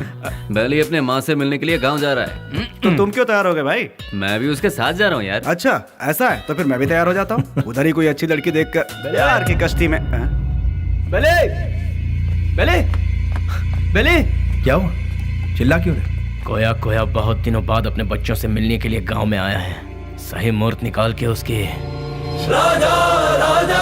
बेली अपने माँ से मिलने के लिए गांव जा रहा है। तो तुम क्यों तैयार हो गए भाई? मैं भी उसके साथ जा रहा हूँ यार। अच्छा ऐसा है, तो फिर मैं भी तैयार हो जाता हूँ। उधर ही कोई अच्छी लड़की देखकर प्यार की कश्ती में। बेले, बेले, बेले, क्या हुआ? चिल्ला क्यों रहे? कोया कोया बहुत दिनों बाद अपने बच्चों से मिलने के लिए गांव में आया है। सही मुहूर्त निकाल के उसके राजा राजा।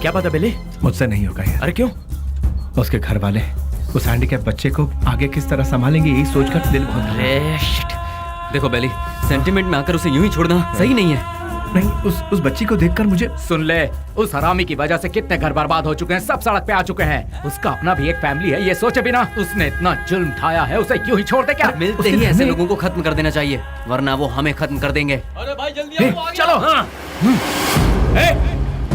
क्या पता बेली? मुझसे नहीं होगा यार। अरे क्यों? उसके घर वाले उस हैंडीकैप बच्चे को आगे किस तरह संभालेंगे, यही सोचकर दिल बहुत। अरे शिट। देखो बेली, सेंटिमेंट में आकर उसे यूं ही छोड़ना सही नहीं है। नहीं, उस बच्ची को देखकर मुझे। सुन ले, उस हरामी की वजह से कितने घर बर्बाद हो चुके हैं, सब सड़क पे आ चुके हैं। उसका अपना भी एक फैमिली है, ये सोचे बिना उसने इतना जुल्म ढाया है, उसे क्यों ही छोड़ दे क्या? मिलते ही ऐसे लोगों को खत्म कर देना चाहिए, वरना वो हमें खत्म कर देंगे। अरे भाई जल्दी आओ, आगे चलो। आओ।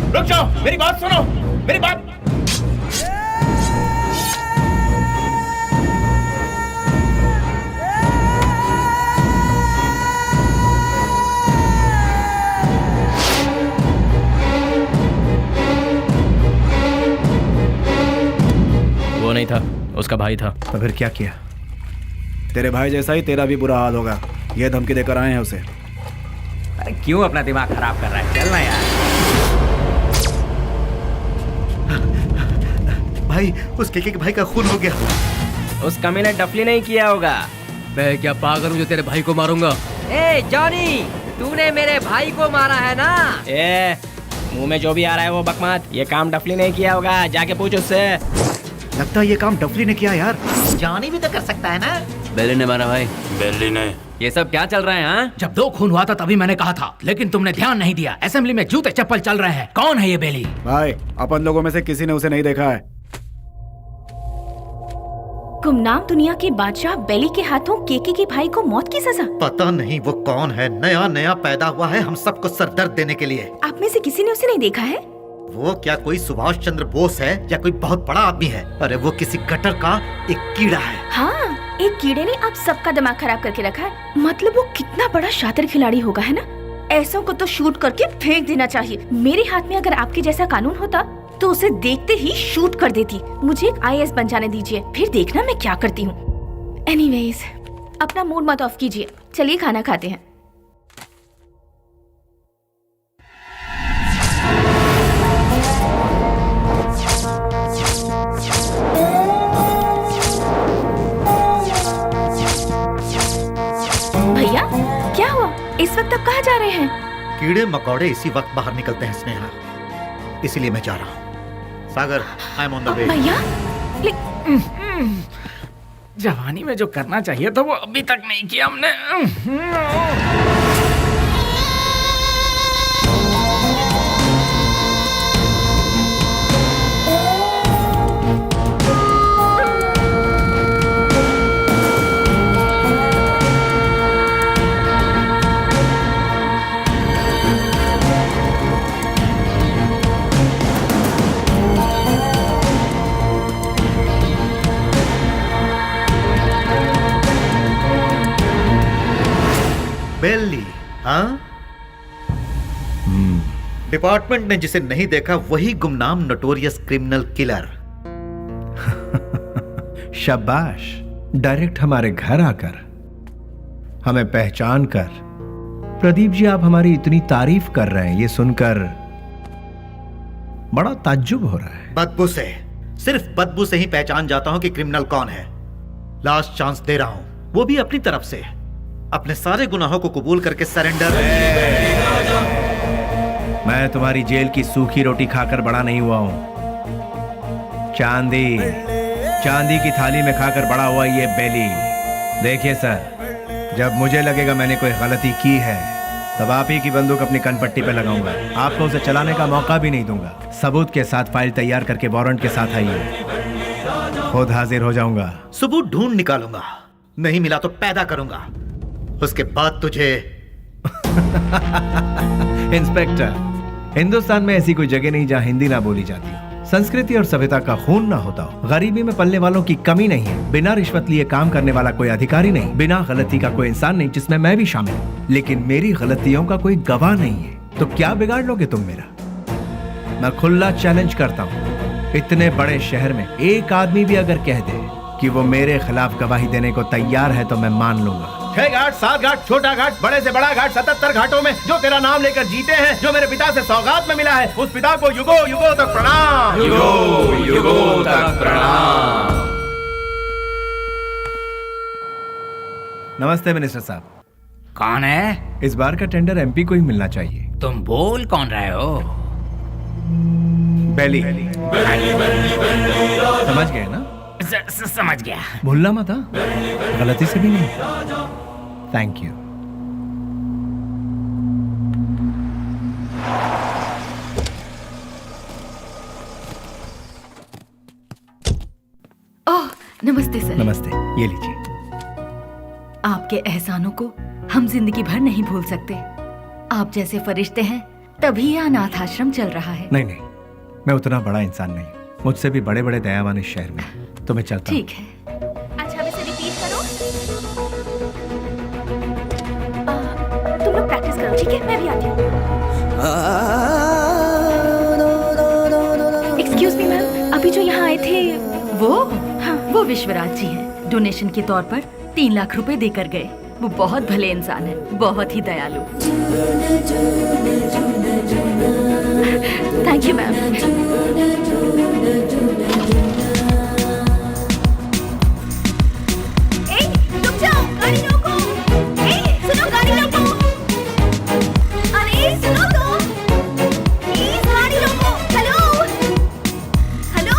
रुक जाओ, मेरी बात सुनो, मेरी बात। वो नहीं था, उसका भाई था। तो फिर क्या किया? तेरे भाई जैसा ही तेरा भी बुरा हाल होगा, ये धमकी देकर आए हैं उसे। अरे क्यों अपना दिमाग खराब कर रहा है? चलना यार। भाई, उस केके के भाई का खून हो गया। उस कमी ने डफली नहीं किया होगा। मैं क्या पागल हूँ जो तेरे भाई को मारूंगा? ए जॉनी, तूने मेरे भाई को मारा है ना? ए, मुंह में जो भी आ रहा है वो बकवास। ये काम डफली नहीं किया होगा, जाके पूछ उससे। लगता है ये काम डफली ने किया यार। जानी भी तो कर सकता है ना। बेली ने मारा भाई। बेली ने। ये सब क्या चल रहा है? हाँ, जब 2 खून हुआ था तभी मैंने कहा था, लेकिन तुमने ध्यान नहीं दिया। असेंबली में जूते चप्पल चल रहे हैं। कौन है ये बेली? भाई, अपन लोगों में से किसी ने उसे नहीं देखा है। गुमनाम दुनिया के बादशाह बेली के हाथों केके के भाई को मौत की सजा। पता नहीं वो कौन है, नया नया पैदा हुआ है हम सबको सरदर्द देने के लिए। आप में से किसी ने उसे नहीं देखा है? वो क्या कोई सुभाष चंद्र बोस है या कोई बहुत बड़ा आदमी है? अरे वो किसी गटर का एक कीड़ा है। हाँ, एक कीड़े ने आप सबका दिमाग खराब करके रखा है। मतलब वो कितना बड़ा शातिर खिलाड़ी होगा, है ना? ऐसों को तो शूट करके फेंक देना चाहिए। मेरे हाथ में अगर आपके जैसा कानून होता तो उसे देखते ही शूट कर देती। मुझे एक IAS बन जाने दीजिए, फिर देखना मैं क्या करती हूँ। एनीवेज, अपना मूड मत ऑफ कीजिए, चलिए खाना खाते हैं। भैया, क्या हुआ? इस वक्त आप कहाँ जा रहे हैं? कीड़े मकोड़े इसी वक्त बाहर निकलते हैं स्नेहा, इसीलिए मैं जा रहा हूँ। Sagar, I am on the way. भैया, जवानी में जो करना चाहिए था वो अभी तक नहीं किया हमने। बेली, हाँ? डिपार्टमेंट ने जिसे नहीं देखा वही गुमनाम नोटोरियस क्रिमिनल किलर। शाबाश, डायरेक्ट हमारे घर आकर हमें पहचान कर। प्रदीप जी, आप हमारी इतनी तारीफ कर रहे हैं, ये सुनकर बड़ा ताज्जुब हो रहा है। बदबू से, सिर्फ बदबू से ही पहचान जाता हूं कि क्रिमिनल कौन है। लास्ट चांस दे रहा हूं, वो भी अपनी तरफ से। अपने सारे गुनाहों को कबूल करके सरेंडर। मैं तुम्हारी जेल की सूखी रोटी खाकर बड़ा नहीं हुआ हूं। चांदी की थाली में खाकर बड़ा हुआ ये बेली। देखिए सर, जब मुझे लगेगा मैंने कोई गलती की है तब आप ही की बंदूक अपनी कनपट्टी पे लगाऊंगा। आपको उसे चलाने का मौका भी नहीं दूंगा। सबूत के साथ फाइल तैयार करके वारंट के साथ आइए, खुद हाजिर हो जाऊंगा। सबूत ढूंढ निकालूंगा, नहीं मिला तो पैदा करूंगा, उसके बाद तुझे। इंस्पेक्टर, हिंदुस्तान में ऐसी कोई जगह नहीं जहां हिंदी ना बोली जाती हो, संस्कृति और सभ्यता का खून ना होता हो, गरीबी में पलने वालों की कमी नहीं है, बिना रिश्वत लिए काम करने वाला कोई अधिकारी नहीं, बिना गलती का कोई इंसान नहीं, जिसमें मैं भी शामिल हूँ। लेकिन मेरी गलतियों का कोई गवाह नहीं है, तो क्या बिगाड़ लोगे तुम मेरा? मैं खुला चैलेंज करता हूँ, इतने बड़े शहर में एक आदमी भी अगर कह दे कि वो मेरे खिलाफ गवाही देने को तैयार है तो मैं मान लूंगा। 6 घाट, 7 घाट, छोटा घाट, बड़े से बड़ा घाट, 77 घाटों में जो तेरा नाम लेकर जीते हैं, जो मेरे पिता से सौगात में मिला है, उस पिता को युगो युगो तक प्रणाम। युगो युगो तक प्रणाम। नमस्ते मिनिस्टर साहब। कौन है? इस बार का टेंडर MP को ही मिलना चाहिए। तुम बोल कौन रहे हो? बेली। समझ गए ना? समझ गया। भूलना मत, हाँ? गलती से भी नहीं। Thank you. ओह, नमस्ते सर। नमस्ते, ये लीजिए। आपके एहसानों को हम जिंदगी भर नहीं भूल सकते। आप जैसे फरिश्ते हैं तभी यह अनाथ आश्रम चल रहा है। नहीं नहीं, मैं उतना बड़ा इंसान नहीं, मुझसे भी बड़े बड़े दयावान इस शहर में, तो मैं चलता हूँ। ठीक है। अच्छा, वैसे रिपीट करो। तुम लोग प्रैक्टिस करो, ठीक है? मैं भी आती हूँ। एक्सक्यूज मी मैम, अभी जो यहाँ आए थे वो वो विश्वराज जी हैं। डोनेशन के तौर पर 3 लाख रुपए देकर गए। वो बहुत भले इंसान है, बहुत ही दयालु। Thank you ma'am. रुक जाओ, गाड़ी रोको। सुनो, गाड़ी रोको। अरे सुनो तो, प्लीज गाड़ी रोको। Hello hello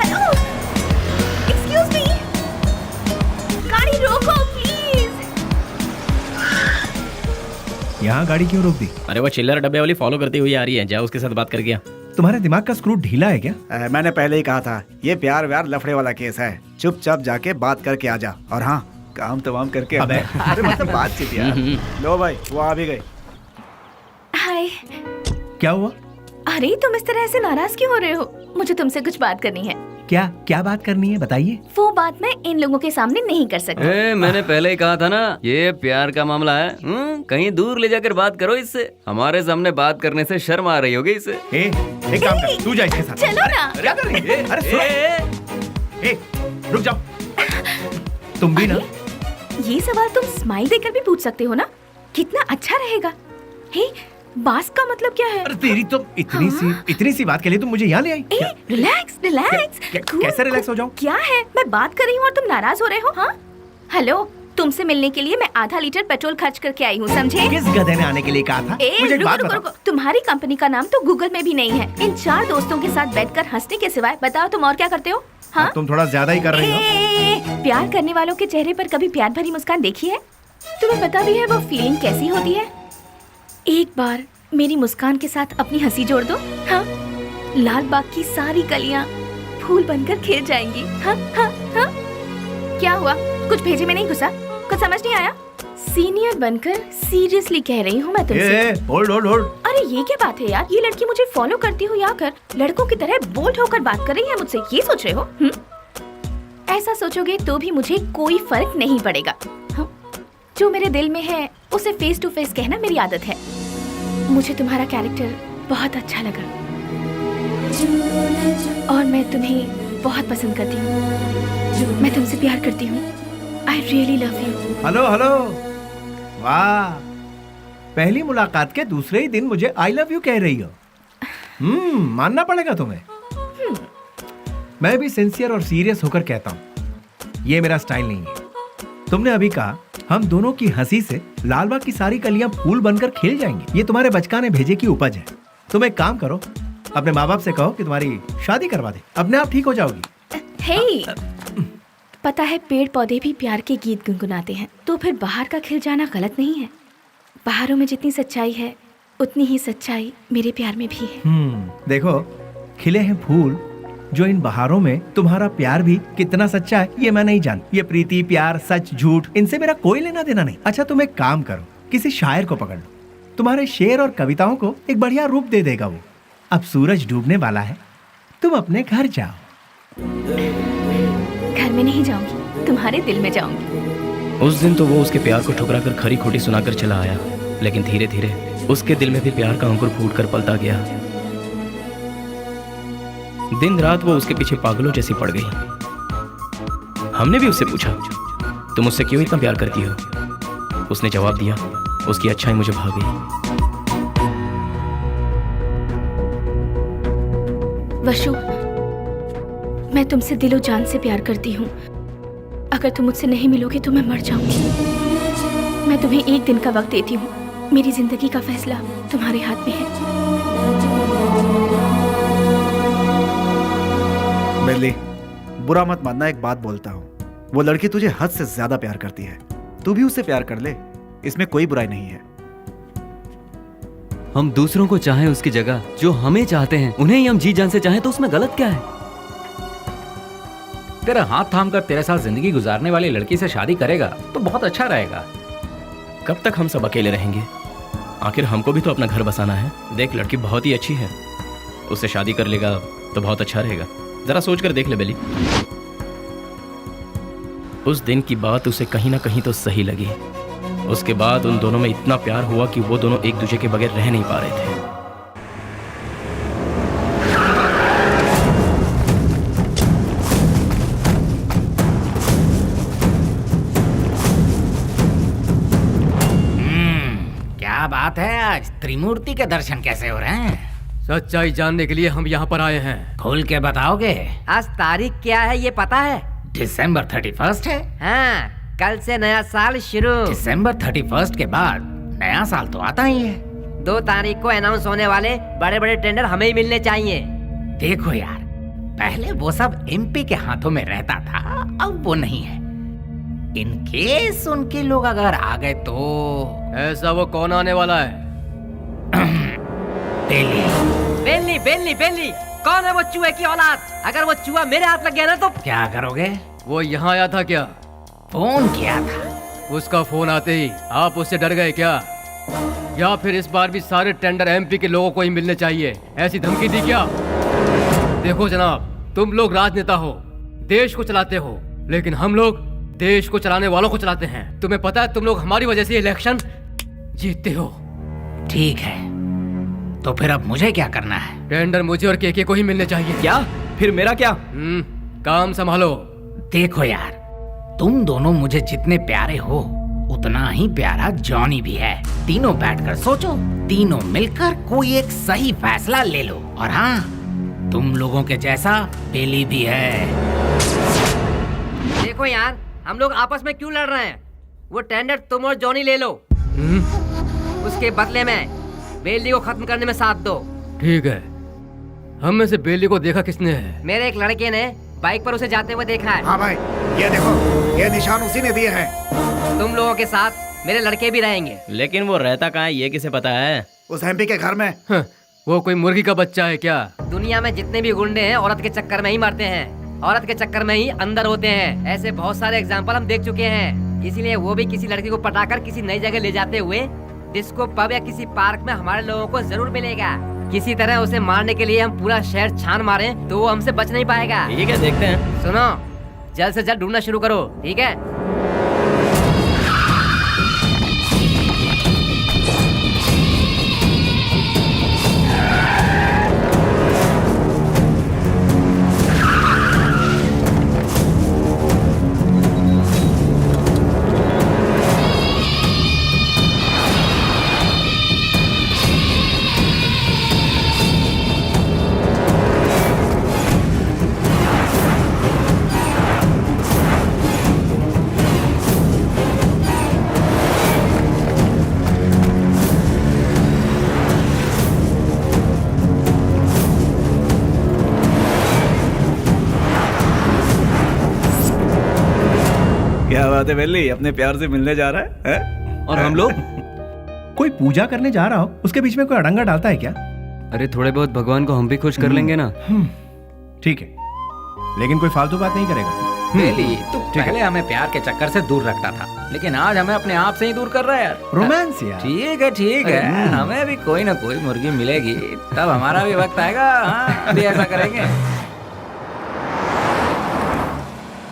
hello, excuse me, गाड़ी रोको प्लीज। यहाँ गाड़ी क्यों रोक दी? अरे वो चिल्लर डब्बे वाली फॉलो करती हुई आ रही है, जाओ उसके साथ बात करके आ। तुम्हारे दिमाग का स्क्रू ढीला है क्या? मैंने पहले ही कहा था, ये प्यार व्यार लफड़े वाला केस है। चुपचाप जाके बात करके आ जा, और हाँ, काम तमाम करके अबे। अरे मतलब बातचीत यार। लो भाई, वो आ भी गई। हाय। क्या हुआ? अरे तुम इस तरह से नाराज क्यों हो रहे हो? मुझे तुमसे कुछ बात करनी है। क्या क्या बात करनी है, बताइए। वो बात मैं इन लोगों के सामने नहीं कर सकती। मैंने पहले ही कहा था ना, ये प्यार का मामला है। कहीं दूर ले जाकर बात करो इससे। हमारे सामने बात करने से शर्म आ रही होगी इसे। एक काम कर, तू जा इसके साथ। चलो ना। क्या कर रही है? अरे सुनो। रुक जाओ। तुम भी ना। ये सवाल तुम स्माइल देकर भी पूछ सकते हो ना? कितना अच्छा रहेगा। हे, बास का मतलब क्या है? अरे तेरी तो इतनी सी बात के लिए तुम मुझे यहाँ ले आई। Relax relax. कैसे रिलैक्स हो जाऊं? क्या है, मैं बात कर रही हूँ और तुम नाराज हो रहे हो? हाँ, हेलो, तुमसे मिलने के लिए मैं आधा लीटर पेट्रोल खर्च करके आई हूँ, समझे? किस गधे ने आने के लिए कहा था? मुझे एक बात बताओ। तुम्हारी कंपनी का नाम तो गूगल में भी नहीं है। इन 4 दोस्तों के साथ बैठकर हंसने के सिवाय बताओ तुम और क्या करते हो? हाँ, तुम थोड़ा ज्यादा ही कर रही हो। प्यार करने वालों के चेहरे पर कभी प्यार भरी मुस्कान देखी है? तुम्हें पता भी है वो फीलिंग कैसी होती है? एक बार मेरी मुस्कान के साथ अपनी हंसी जोड़ दो। हाँ, लाल बाग की सारी कलियां फूल बनकर खिल जाएंगी। हाँ हाँ हाँ। क्या हुआ, कुछ भेजे में नहीं घुसा? कुछ समझ नहीं आया? सीनियर बनकर सीरियसली कह रही हूँ मैं तुमसे। Hold hold hold. अरे ये क्या बात है यार, ये लड़की मुझे फॉलो करती हुई आकर लड़कों की तरह बोल्ड होकर बात कर रही है मुझसे, ये सोच रहे हो? ऐसा सोचोगे तो भी मुझे कोई फर्क नहीं पड़ेगा। हाँ? जो मेरे दिल में है उसे फेस टू फेस कहना मेरी आदत है। मुझे तुम्हारा कैरेक्टर बहुत अच्छा लगा और मैं तुम्हें बहुत पसंद करती हूँ। मैं तुमसे प्यार करती हूँ। I really love you. Hello hello, वाह, पहली मुलाकात के दूसरे ही दिन मुझे आई लव यू कह रही हो। मानना पड़ेगा तुम्हें। मैं भी सिंसियर और सीरियस होकर कहता हूँ, ये मेरा स्टाइल नहीं है। तुमने अभी कहा हम दोनों की हंसी से लालबाग की सारी कलियां फूल बनकर खिल जाएंगी। ये तुम्हारे बचकाने भेजे की उपज है। तुम एक काम करो, अपने माँ बाप से कहो कि तुम्हारी शादी करवा दे, अपने आप ठीक हो जाओगी। हे, पता है पेड़ पौधे भी प्यार के गीत गुनगुनाते हैं, तो फिर बाहर का खिल जाना गलत नहीं है। बाहरों में जितनी सच्चाई है उतनी ही सच्चाई मेरे प्यार में भी है। देखो, खिले हैं फूल, जो इन बहारों में तुम्हारा प्यार भी कितना सच्चा है ये मैं नहीं जानती। ये प्रीति, प्यार, सच, झूठ, इनसे मेरा कोई लेना देना नहीं। अच्छा, तुम एक काम करो, किसी शायर को पकड़ लो, तुम्हारे शेर और कविताओं को एक बढ़िया रूप दे देगा वो। अब सूरज डूबने वाला है, तुम अपने घर जाओ। घर में नहीं जाऊंगी, तुम्हारे दिल में जाऊंगी। उस दिन तो वो उसके प्यार को ठुकरा कर खरी खोटी सुनाकर चला आया, लेकिन धीरे धीरे उसके दिल में भी प्यार का अंकुर फूट कर पलता गया। दिन रात वो उसके पीछे पागलों जैसी पड़ गई। हमने भी उससे पूछा, तुम मुझसे क्यों इतना प्यार करती हो? उसने जवाब दिया, उसकी अच्छाई मुझे भा गई। वशु, मैं तुमसे दिलो जान से प्यार करती हूँ। अगर तुम मुझसे नहीं मिलोगे तो मैं मर जाऊंगी। मैं तुम्हें 1 दिन का वक्त देती हूँ। मेरी जिंदगी का फैसला तुम्हारे हाथ में है। बेली, बुरा मत मानना, एक बात बोलता हूँ, वो लड़की तुझे हद से ज्यादा प्यार करती है, तू भी उससे प्यार कर ले, इसमें कोई बुराई नहीं है। हम दूसरों को चाहें उसकी जगह जो हमें चाहते हैं उन्हें ही हम जी जान से चाहें तो उसमें गलत क्या है? तेरा हाथ थाम कर तेरे साथ जिंदगी गुजारने वाली लड़की से शादी करेगा तो बहुत अच्छा रहेगा। कब तक हम सब अकेले रहेंगे? आखिर हमको भी तो अपना घर बसाना है। देख, लड़की बहुत ही अच्छी है, उससे शादी कर लेगा तो बहुत अच्छा रहेगा। जरा सोच कर देख ले बेली। उस दिन की बात उसे कहीं ना कहीं तो सही लगी। उसके बाद उन दोनों में इतना प्यार हुआ कि वो दोनों एक दूसरे के बगैर रह नहीं पा रहे थे। क्या बात है, आज त्रिमूर्ति के दर्शन कैसे हो रहे हैं? सच्चाई जानने के लिए हम यहाँ पर आए हैं। खोल के बताओगे? आज तारीख क्या है ये पता है? दिसंबर 31 है। हाँ, कल से नया साल शुरू। दिसंबर 31 के बाद नया साल तो आता ही है। 2 तारीख को अनाउंस होने वाले बड़े बड़े टेंडर हमें ही मिलने चाहिए। देखो यार, पहले वो सब एमपी के हाथों में रहता था, अब वो नहीं है। इन केस उनके लोग अगर आ गए तो ऐसा वो कौन आने वाला है? बेली। बेली बेली बेली, कौन है वो चूहे की औलाद? अगर वो चूहा मेरे हाथ लग गया ना तो क्या करोगे? वो यहाँ आया था क्या? फोन किया था। उसका फोन आते ही आप उससे डर गए क्या? या फिर इस बार भी सारे टेंडर एमपी के लोगों को ही मिलने चाहिए, ऐसी धमकी दी क्या? देखो जनाब, तुम लोग राजनेता हो, देश को चलाते हो, लेकिन हम लोग देश को चलाने वालों को चलाते हैं। तुम्हें पता है तुम लोग हमारी वजह से इलेक्शन जीतते हो। ठीक है, तो फिर अब मुझे क्या करना है? टेंडर मुझे और केके को ही मिलने चाहिए। क्या? फिर मेरा क्या? काम संभालो। देखो यार, तुम दोनों मुझे जितने प्यारे हो उतना ही प्यारा जॉनी भी है। तीनों बैठकर सोचो, तीनों मिलकर कोई एक सही फैसला ले लो। और हाँ, तुम लोगों के जैसा बेली भी है। देखो यार, हम लोग आपस में क्यों लड़ रहे हैं? वो टेंडर तुम और जॉनी ले लो, उसके बदले में बेली को खत्म करने में साथ दो। ठीक है। हम में से बेली को देखा किसने है? मेरे एक लड़के ने बाइक पर उसे जाते हुए देखा है। हाँ भाई, ये देखो, ये निशान उसी ने दिए हैं। तुम लोगों के साथ मेरे लड़के भी रहेंगे। लेकिन वो रहता कहाँ है ये किसे पता है? उस एमपी के घर में। वो कोई मुर्गी का बच्चा है क्या? दुनिया में जितने भी गुंडे हैं औरत के चक्कर में ही मरते हैं, औरत के चक्कर में ही अंदर होते हैं। ऐसे बहुत सारे एग्जाम्पल हम देख चुके हैं। इसीलिए वो भी किसी लड़की को पटाकर किसी नई जगह ले जाते हुए डिस्को पब या किसी पार्क में हमारे लोगों को जरूर मिलेगा। किसी तरह उसे मारने के लिए हम पूरा शहर छान मारें तो वो हमसे बच नहीं पाएगा। ठीक है, देखते हैं। सुनो, जल्द से जल्द ढूंढना शुरू करो, ठीक है? क्या बात है बेली, अपने प्यार से मिलने जा रहा है? और हम लोग कोई पूजा करने जा रहा हो, उसके बीच में कोई अड़ंगा डालता है क्या? अरे थोड़े बहुत भगवान को हम भी खुश कर लेंगे ना। ठीक है, लेकिन कोई फालतू बात नहीं करेगा। बेली, तू पहले हमें प्यार के चक्कर से दूर रखता था, लेकिन आज हमें अपने आप से ही दूर कर रहा है यार। रोमांस यार। ठीक है, हमें भी कोई ना कोई मुर्गी मिलेगी, तब हमारा भी वक्त आएगा। हाँ, भी ऐसा करेंगे।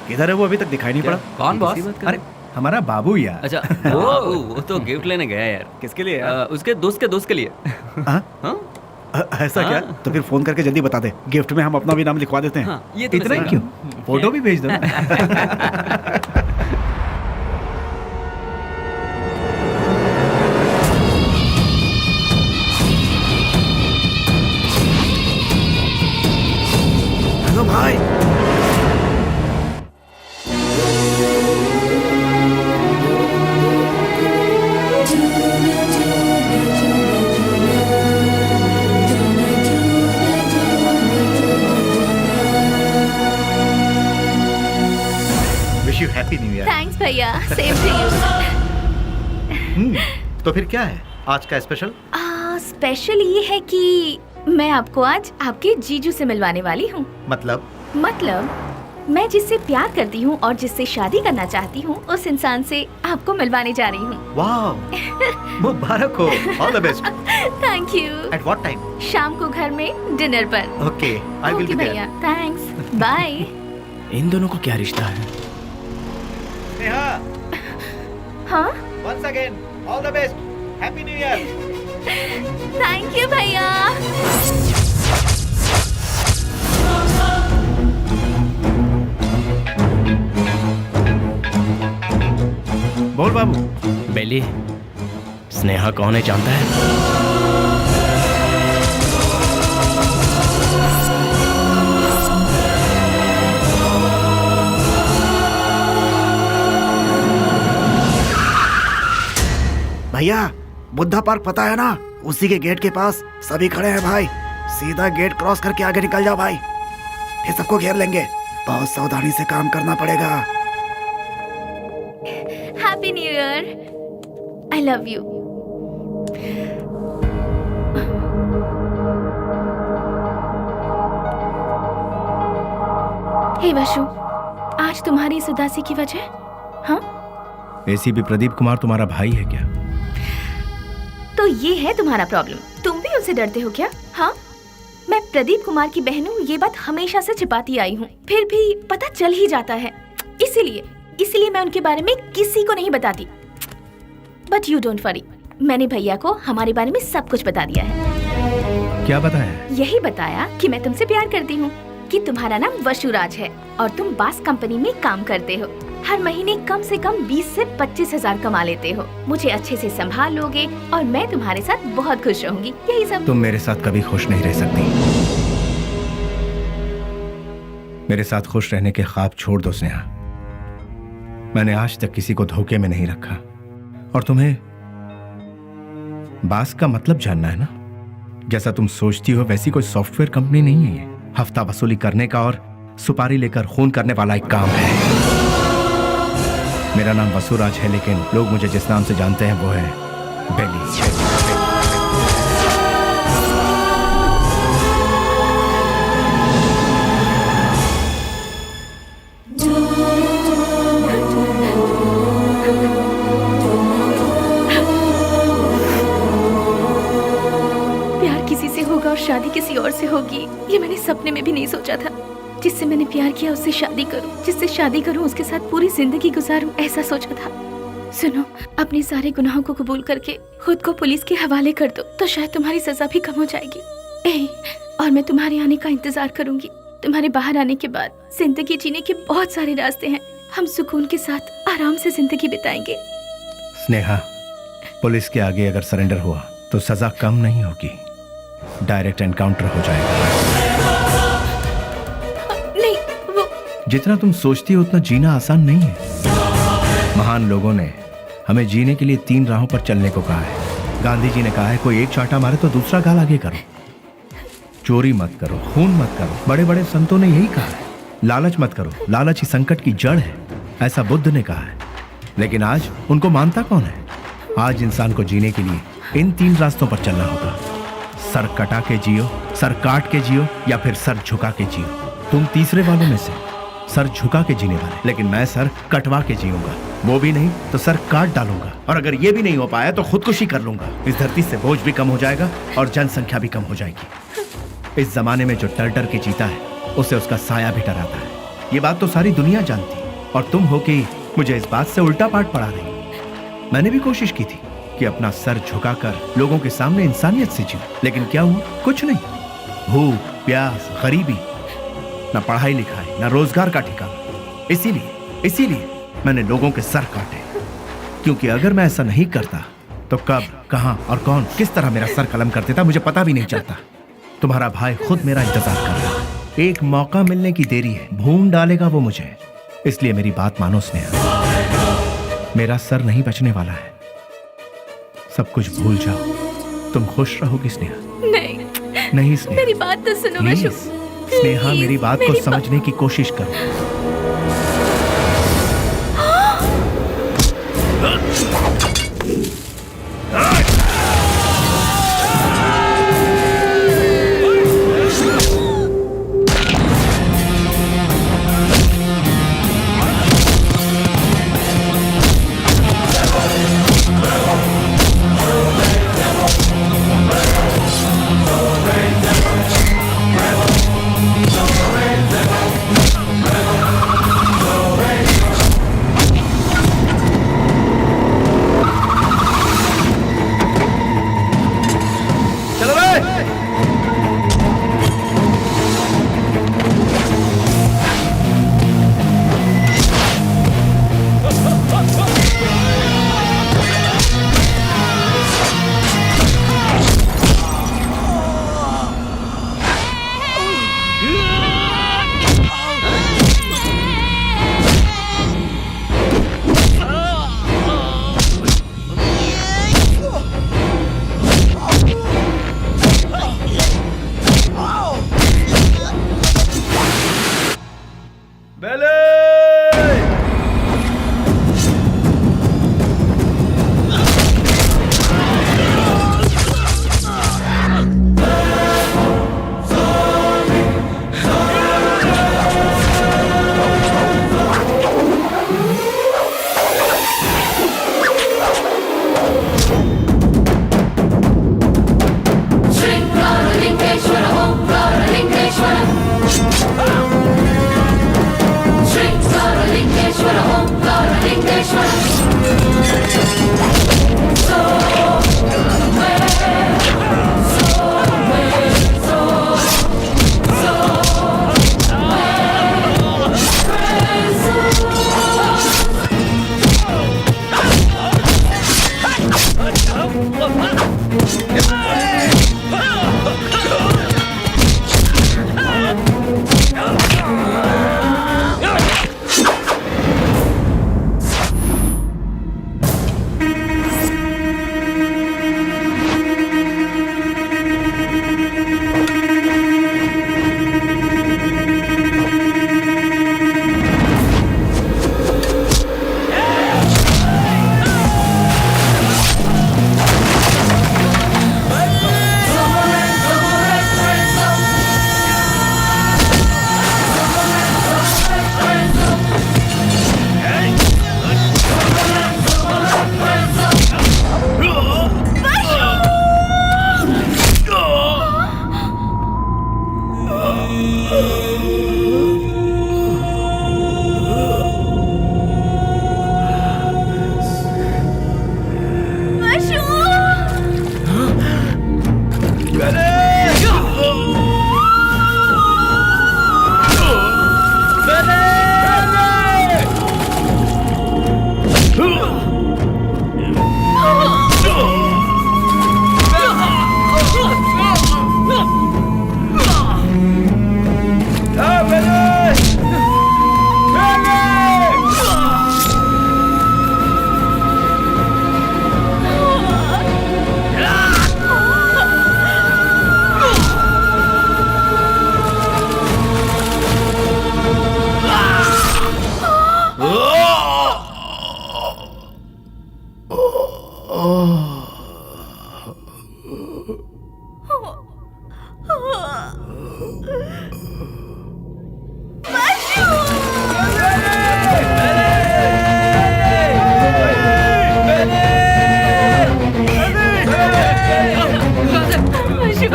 किधर है वो? अभी तक दिखाई नहीं पड़ा। कौन बॉस? अरे हमारा बाबू यार। अच्छा, वो तो गिफ्ट लेने गया यार। किसके लिए? उसके दोस्त के लिए। हाँ? ऐसा क्या? तो फिर फोन करके जल्दी बता दे, गिफ्ट में हम अपना भी नाम लिखवा देते हैं। हाँ, ये तो इतना ही क्यों, फोटो भी भेज दो। हेलो भाई। भैया। थैंक्स भैया, सेम टू यू। तो फिर क्या है आज का स्पेशल? स्पेशल ये है कि मैं आपको आज आपके जीजू से मिलवाने वाली हूँ। मतलब मैं जिससे प्यार करती हूँ और जिससे शादी करना चाहती हूँ उस इंसान से आपको मिलवाने जा रही हूँ। वाह, मुबारक हो, all the best. Thank you. At what time? शाम को घर में डिनर पर। ओके, आई विल बी भैया, थैंक्स, बाय। इन दोनों को क्या रिश्ता है? नेहा, हाँ, once again all the best, happy new year. Thank you भैया। बोल बाबू। बेली, स्नेहा कौन है जानता है? भैया, बुद्धा पार्क पता है ना? उसी के गेट के पास सभी खड़े हैं भाई। सीधा गेट क्रॉस करके आगे निकल जाओ भाई, फिर सबको घेर लेंगे। बहुत सावधानी से काम करना पड़ेगा। Happy new year. I love you. Hey Vashu, आज तुम्हारी इस उदासी की वजह? हाँ, एसीपी प्रदीप कुमार तुम्हारा भाई है क्या? तो ये है तुम्हारा प्रॉब्लम। तुम भी उनसे डरते हो क्या? हाँ, मैं प्रदीप कुमार की बहन हूँ, ये बात हमेशा से छिपाती आई हूँ, फिर भी पता चल ही जाता है। इसीलिए मैं उनके बारे में किसी को नहीं बताती। बट यू डोंट वरी, मैंने भैया को हमारे बारे में सब कुछ बता दिया है। क्या बताया? यही बताया कि मैं तुमसे प्यार करती हूँ, कि तुम्हारा नाम वशुराज है और तुम बास कंपनी में काम करते हो। हर महीने कम से कम 20 से 25 हजार कमा लेते हो। मुझे अच्छे से संभाल लोगे और मैं तुम्हारे साथ बहुत खुश रहूंगी। यही सब। तुम मेरे साथ कभी खुश नहीं रह सकती। मेरे साथ खुश रहने के ख्वाब छोड़ दो स्नेहा। मैंने आज तक किसी को धोखे में नहीं रखा। और तुम्हें बास का मतलब जानना है ना? जैसा तुम सोचती हो वैसी कोई सॉफ्टवेयर कंपनी नहीं है ये। हफ्ता वसूली करने का और सुपारी लेकर खून करने वाला एक काम है। मेरा नाम वसुराज है, लेकिन लोग मुझे जिस नाम से जानते हैं वो है बेली। प्यार किसी से होगा और शादी किसी और से होगी, ये मैंने सपने में भी नहीं सोचा था। जिससे मैंने प्यार किया उससे शादी करूं, जिससे शादी करूं उसके साथ पूरी जिंदगी गुजारूं, ऐसा सोचा था। सुनो, अपने सारे गुनाहों को कबूल करके खुद को पुलिस के हवाले कर दो, तो शायद तुम्हारी सजा भी कम हो जाएगी। और मैं तुम्हारे आने का इंतजार करूंगी। तुम्हारे बाहर आने के बाद जिंदगी जीने के बहुत सारे रास्ते हैं। हम सुकून के साथ आराम से जिंदगी बिताएंगे। स्नेहा, पुलिस के आगे अगर सरेंडर हुआ तो सजा कम नहीं होगी, डायरेक्ट एनकाउंटर हो जाएगा। नहीं, वो जितना तुम सोचती हो उतना जीना आसान नहीं है। महान लोगों ने हमें जीने के लिए 3 राहों पर चलने को कहा है। गांधी जी ने कहा है, कोई एक चांटा मारे तो दूसरा गाल आगे करो। चोरी मत करो, खून मत करो। बड़े बड़े संतों ने यही कहा है। लालच मत करो, लालच ही संकट की जड़ है, ऐसा बुद्ध ने कहा है। लेकिन आज उनको मानता कौन है? आज इंसान को जीने के लिए इन 3 रास्तों पर चलना होगा। सर कटा के जियो, सर काट के जियो, या फिर सर झुका के जियो। तुम तीसरे वालों में से, सर झुका के जीने वाले। लेकिन मैं सर कटवा के जीऊंगा। वो भी नहीं तो सर काट डालूंगा। और अगर ये भी नहीं हो पाया तो खुदकुशी कर लूंगा। इस धरती से बोझ भी कम हो जाएगा और जनसंख्या भी कम हो जाएगी। इस जमाने में जो डर डर के जीता है उसे उसका साया भी डराता है। ये बात तो सारी दुनिया जानती, और तुम हो कि मुझे इस बात से उल्टा पाठ पढ़ा रही। मैंने भी कोशिश की थी कि अपना सर झुकाकर लोगों के सामने इंसानियत से जीऊं, लेकिन क्या हुआ? कुछ नहीं। भूख, प्यास, गरीबी, ना पढ़ाई लिखाई, ना रोजगार का ठिकाना। इसीलिए मैंने लोगों के सर काटे। क्योंकि अगर मैं ऐसा नहीं करता तो कब, कहां और कौन किस तरह मेरा सर कलम कर देता मुझे पता भी नहीं चलता। तुम्हारा भाई खुद मेरा इंतजार कर रहा है। एक मौका मिलने की देरी है, भून डालेगा वो मुझे। इसलिए मेरी बात मानो स्नेहा, मेरा सर नहीं बचने वाला है। सब कुछ भूल जाओ, तुम खुश रहोगी स्नेहा। नहीं स्नेहा, मेरी बात तो सुनो वशु। स्नेहा, मेरी बात को समझने की कोशिश करो।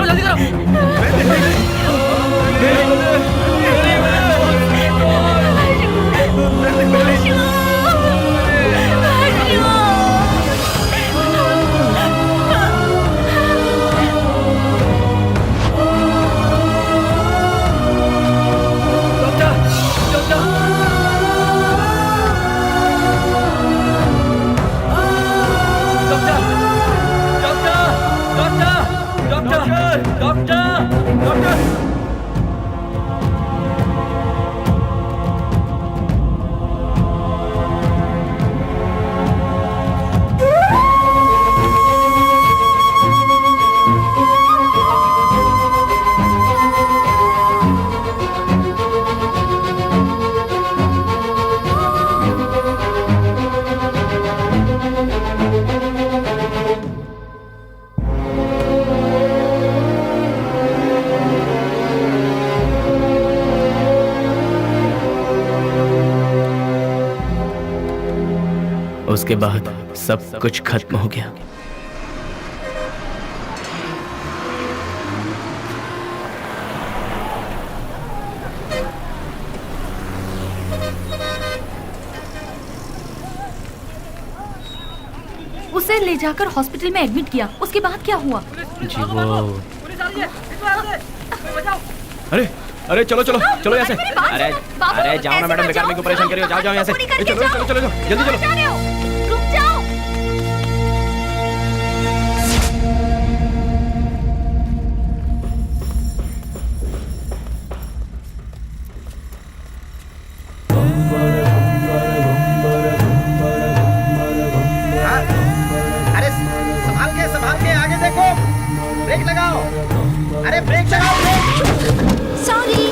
जल्दी करो। उसके बाद सब कुछ खत्म हो गया। उसे ले जाकर हॉस्पिटल में एडमिट किया। उसके बाद क्या हुआ? जी वो अरे चलो चलो चलो यहाँ से। अरे जाओ ना मैडम, बेकार मेरे को परेशान कर रही हो। जाओ यहाँ से। चलो चलो चलो जल्दी चलो। रुक जाओ। अरे संभाल के आगे देखो। ब्रेक लगाओ। अरे ब्रेक लगाओ। सॉरी।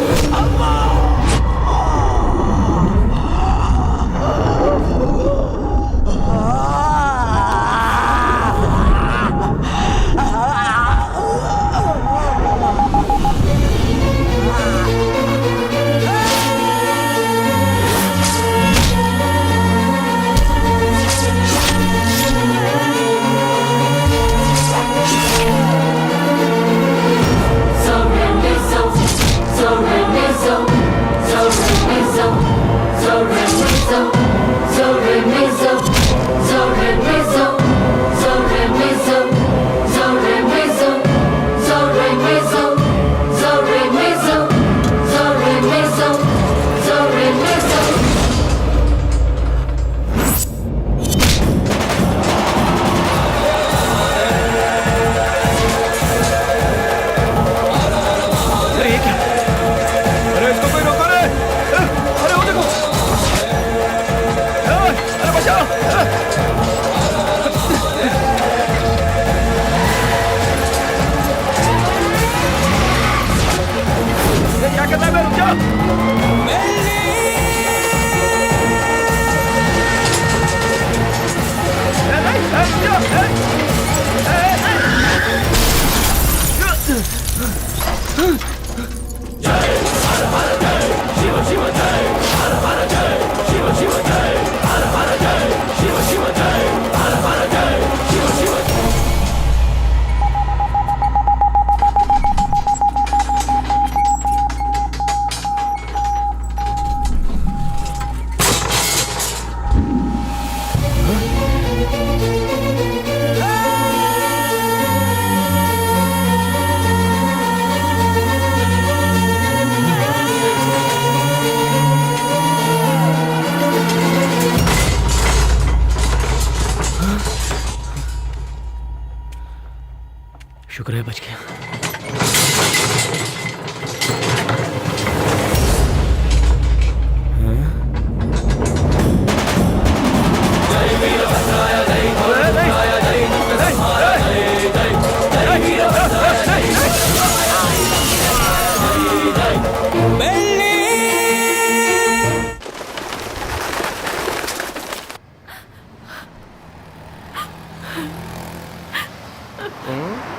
शुक्र है बच गया।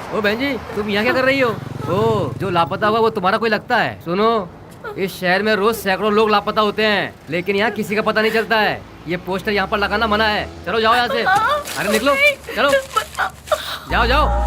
ओ बहन जी, तुम यहाँ क्या कर रही हो? ओ, जो लापता हुआ वो तुम्हारा कोई लगता है? सुनो, इस शहर में रोज सैकड़ों लोग लापता होते हैं, लेकिन यहाँ किसी का पता नहीं चलता है। ये पोस्टर यहाँ पर लगाना मना है। चलो जाओ यहाँ से। अरे निकलो, चलो जाओ जाओ।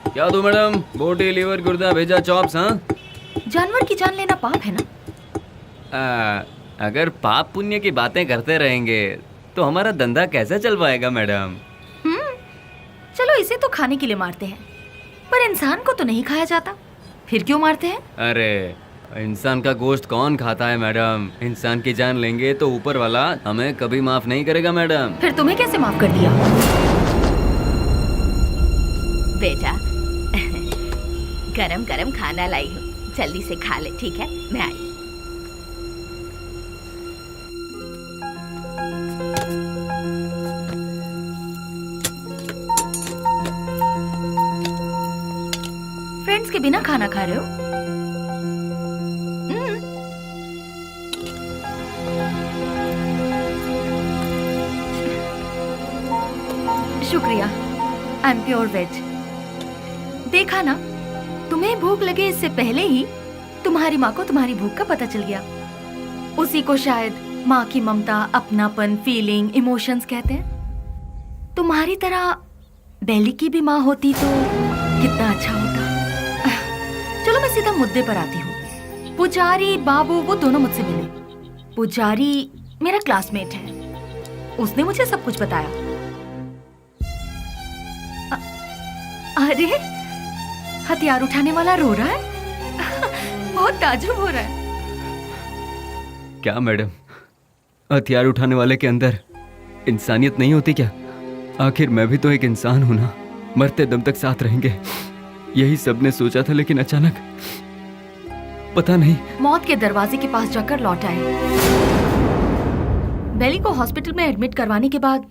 क्या दो मैडम? बोटी, लीवर, गुर्दा, भेजा, चॉप्स? हाँ, जानवर की जान लेना पाप है ना? अगर पाप पुण्य की बातें करते रहेंगे तो हमारा धंधा कैसे चल पाएगा मैडम? चलो इसे तो खाने के लिए मारते हैं, पर इंसान को तो नहीं खाया जाता, फिर क्यों मारते हैं? अरे इंसान का गोश्त कौन खाता है मैडम? इंसान की जान लेंगे तो ऊपर वाला हमें कभी माफ नहीं करेगा मैडम। फिर तुम्हें कैसे माफ कर दिया? बेटा, गरम गरम खाना लाई हूँ, जल्दी से खा ले, ठीक है? मैं आई। फ्रेंड्स के बिना खाना खा रहे हो? शुक्रिया, आई एम प्योर वेज। देखा ना, तुम्हें भूख लगे इससे पहले ही तुम्हारी माँ को तुम्हारी भूख का पता चल गया। उसी को शायद माँ की ममता, अपनापन, फीलिंग, इमोशंस कहते हैं। तुम्हारी तरह बेली की भी माँ होती तो कितना अच्छा होता। चलो मैं सीधा मुद्दे पर आती हूँ। पुजारी बाबू वो दोनों मुझसे मिले। पुजारी मेरा क्लासमेट है, उसने मुझे सब कुछ बताया। अरे हथियार उठाने वाला रो रहा है। बहुत ताज्जुब हो रहा है। क्या मैडम, हथियार उठाने वाले के अंदर इंसानियत नहीं होती क्या? आखिर मैं भी तो एक इंसान हूं ना, मरते दम तक साथ रहेंगे, यही सबने सोचा था, लेकिन अचानक पता नहीं। मौत के दरवाजे के पास जाकर लौट आए। बेली को हॉस्पिटल में एडमिट करवाने के बाद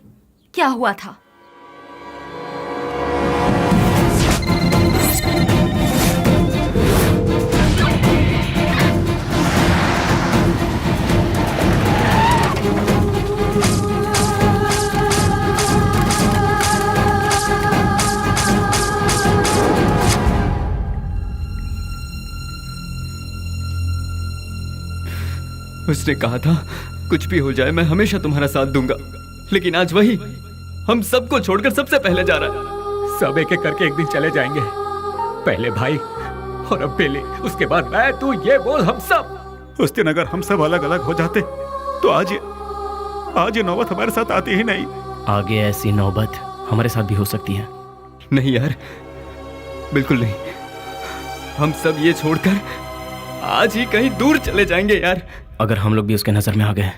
क्या हुआ था? उसने कहा था कुछ भी हो जाए मैं हमेशा तुम्हारा साथ दूंगा, लेकिन आज वही हम सबको छोड़कर सबसे पहले जा रहा है। सब एक एक करके एक दिन चले जाएंगे, पहले भाई और अब बेली, उसके बाद मैं, तू, ये बोल हम सब। उस दिन अगर हम सब अलग अलग हो जाते तो आज ये नौबत हमारे साथ आती ही नहीं। आगे ऐसी नौबत हमारे साथ भी हो सकती है। नहीं यार, बिल्कुल नहीं। हम सब ये छोड़कर आज ही कहीं दूर चले जाएंगे यार। अगर हम लोग भी उसके नजर में आ गए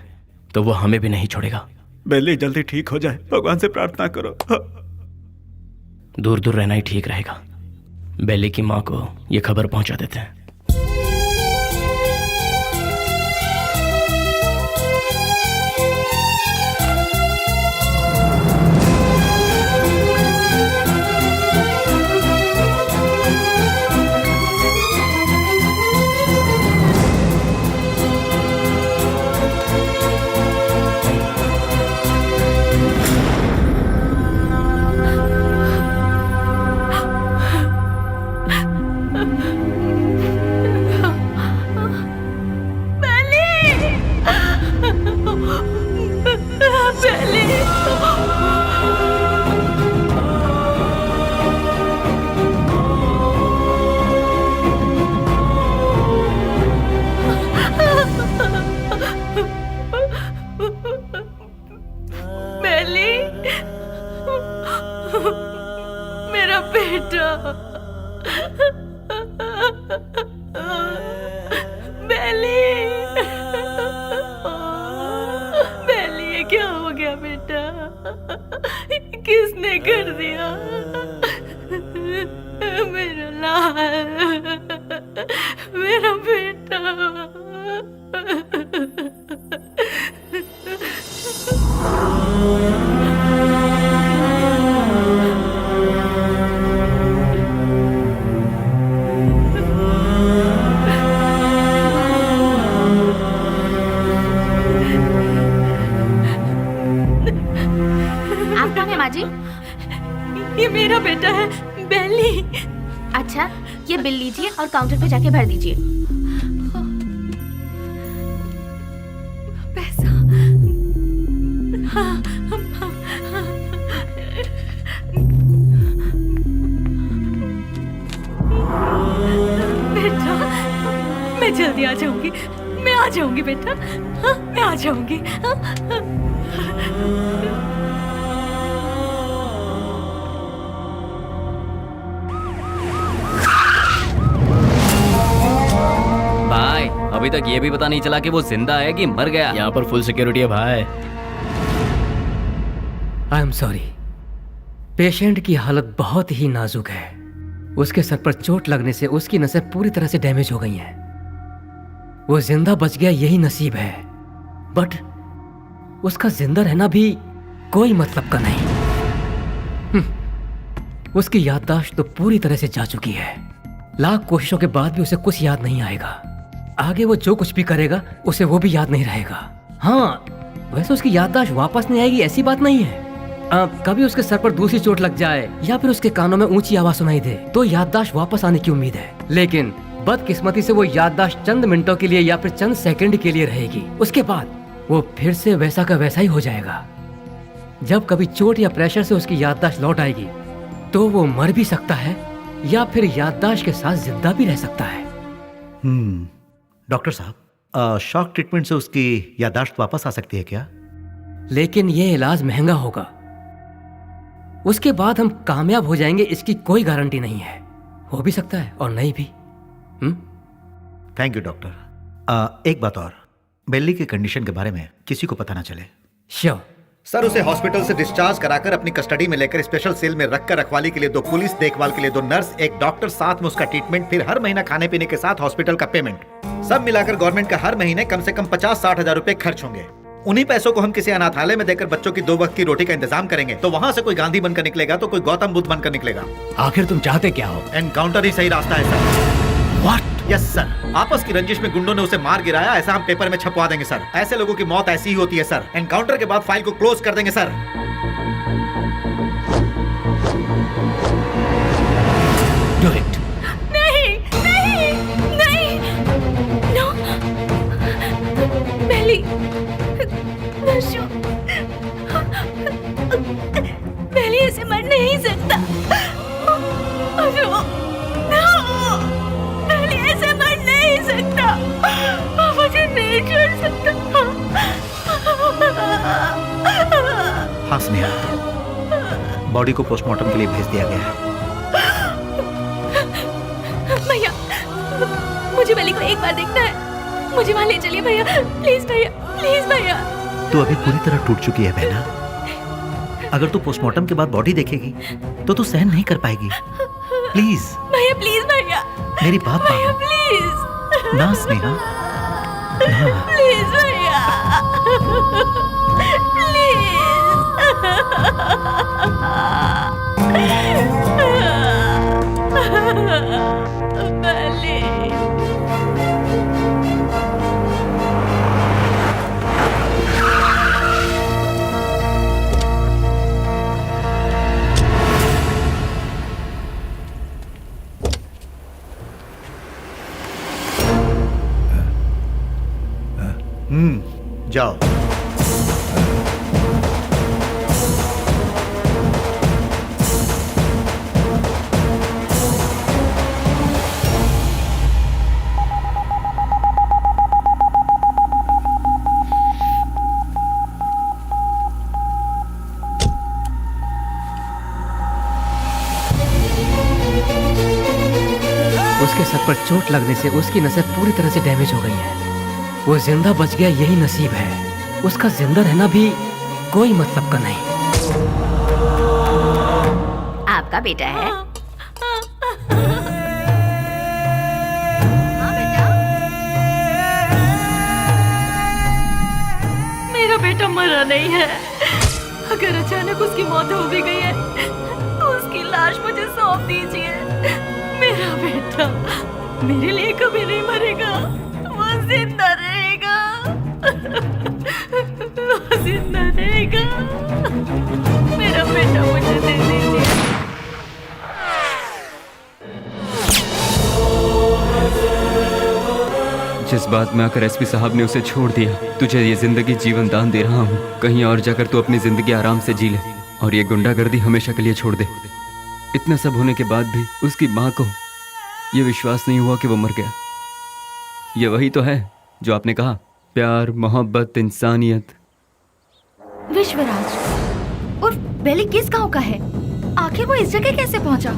तो वो हमें भी नहीं छोड़ेगा। बेली जल्दी ठीक हो जाए, भगवान से प्रार्थना करो। दूर दूर रहना ही ठीक रहेगा। बेली की माँ को ये खबर पहुंचा देते हैं। बेटा, बेली, बेली, ये क्या हो गया बेटा? किसने कर दिया? मेरा लाल, मेरा बेटा। आप कौन है माँ जी? ये मेरा बेटा है, बेली। अच्छा, ये बिल लीजिए और काउंटर पे जाके भर दीजिए। पैसा? हाँ, बेटा, मैं जल्दी आ जाऊंगी, मैं आ जाऊंगी बेटा, हाँ, मैं आ जाऊंगी। भाई अभी तक ये भी पता नहीं चला कि वो जिंदा है कि मर गया। यहाँ पर फुल सिक्योरिटी है भाई। आई एम सॉरी, पेशेंट की हालत बहुत ही नाजुक है। उसके सर पर चोट लगने से उसकी नसें पूरी तरह से डैमेज हो गई हैं। वो जिंदा बच गया यही नसीब है, बट उसका जिंदा रहना भी कोई मतलब का नहीं। उसकी याददाश्त तो पूरी तरह से जा चुकी है। लाख कोशिशों के बाद भी उसे कुछ याद नहीं आएगा। आगे वो जो कुछ भी करेगा उसे वो भी याद नहीं रहेगा। हाँ, वैसे उसकी याददाश्त वापस नहीं आएगी ऐसी बात नहीं है। कभी उसके सर पर दूसरी चोट लग जाए या फिर उसके कानों में ऊंची आवाज सुनाई दे तो याददाश्त वापस आने की उम्मीद है, लेकिन बदकिस्मती से वो याददाश्त चंद मिनटों के लिए या फिर चंद सेकंड के लिए रहेगी। उसके बाद वो फिर से वैसा का वैसा ही हो जाएगा। जब कभी चोट या प्रेशर से उसकी याददाश्त लौट आएगी तो वो मर भी सकता है या फिर याददाश्त के साथ जिंदा भी रह सकता है। डॉक्टर साहब, शॉक ट्रीटमेंट से उसकी याददाश्त वापस आ सकती है क्या? लेकिन ये इलाज महंगा होगा। उसके बाद हम कामयाब हो जाएंगे इसकी कोई गारंटी नहीं है। हो भी सकता है और नहीं भी। Thank you doctor. एक बात और, बेली की कंडीशन के बारे में किसी को पता ना चले। श्योर सर, उसे हॉस्पिटल से डिस्चार्ज कराकर अपनी कस्टडी में लेकर स्पेशल सेल में रखकर रखवाली के लिए 2 पुलिस, देखभाल के लिए 2 नर्स, एक डॉक्टर, साथ में उसका ट्रीटमेंट, फिर हर महीना खाने पीने के साथ हॉस्पिटल का पेमेंट, सब मिलाकर गवर्नमेंट का हर महीने कम से कम 50-60 हजार रुपए खर्च होंगे। उन्हीं पैसों को हम किसी अनाथालय में देकर बच्चों की 2 वक्त की रोटी का इंतजाम करेंगे तो वहां से कोई गांधी बनकर निकलेगा तो कोई गौतम बुद्ध बनकर निकलेगा। आखिर तुम चाहते क्या हो? एनकाउंटर ही सही रास्ता है सर। व्हाट? यस सर, आपस की रंजिश में गुंडों ने उसे मार गिराया, ऐसा हम पेपर में छपवा देंगे सर। ऐसे लोगों की मौत ऐसी ही होती है सर। एनकाउंटर के बाद फाइल को क्लोज कर देंगे सर। Do it. नहीं, नहीं, नहीं, नो, बेली, बेली ऐसे मर नहीं सकता। बेली ऐसे मर नहीं सकता। मुझे नहीं छोड़ सकता। हाँ स्नेहा, बॉडी को पोस्टमार्टम के लिए भेज दिया गया है। भैया, मुझे बेली को एक बार देखना है। मुझे वहाँ ले चलिए भैया, प्लीज भैया, प्लीज भैया। तू अभी पूरी तरह टूट चुकी है बहना। अगर तू पोस्टमार्टम के बाद बॉडी देखेगी तो तू सहन नहीं कर पाएगी। प्लीज भैया, प्लीज भैया, मेरी बात भैया, मानो प्लीज ना स्नेहा, ना। प्लीज भैया, पर चोट लगने से उसकी नसें पूरी तरह से डैमेज हो गई है। वो जिंदा बच गया, यही नसीब है। उसका जिंदा रहना भी कोई मतलब का नहीं। आपका बेटा है? हाँ बेटा, मेरा बेटा मरा नहीं है। अगर अचानक उसकी मौत हो भी गई है तो उसकी लाश मुझे सौंप दीजिए। मेरा बेटा मेरे लिए कभी नहीं मरेगा, वो जिंदा रहेगा। वो जिंदा रहेगा। मेरा बेटा मुझे दे दीजिए। जिस बात में आकर एसपी साहब ने उसे छोड़ दिया, तुझे ये जिंदगी जीवन दान दे रहा हूँ। कहीं और जाकर तू अपनी जिंदगी आराम से जी ले और ये गुंडागर्दी हमेशा के लिए छोड़ दे। इतना सब होने के बाद भी उसकी माँ को ये विश्वास नहीं हुआ कि वो मर गया। ये वही तो है जो आपने कहा, प्यार, मोहब्बत, इंसानियत। विश्वराज और बेली किस गांव का है? आखिर वो इस जगह कैसे पहुंचा?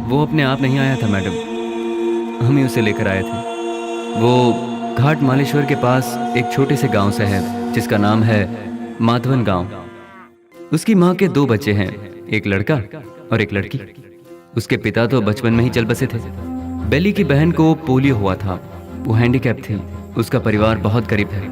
वो अपने आप नहीं आया था मैडम, हम ही उसे लेकर आए थे। वो घाट मालेश्वर के पास एक छोटे से गांव से है जिसका नाम है माधवन गांव। उसकी माँ के 2 बच्चे हैं, एक लड़का और एक लड़की। उसके पिता तो बचपन में ही चल बसे थे। बेली की बहन को पोलियो हुआ था, वो हैंडीकैप थी। उसका परिवार बहुत गरीब है।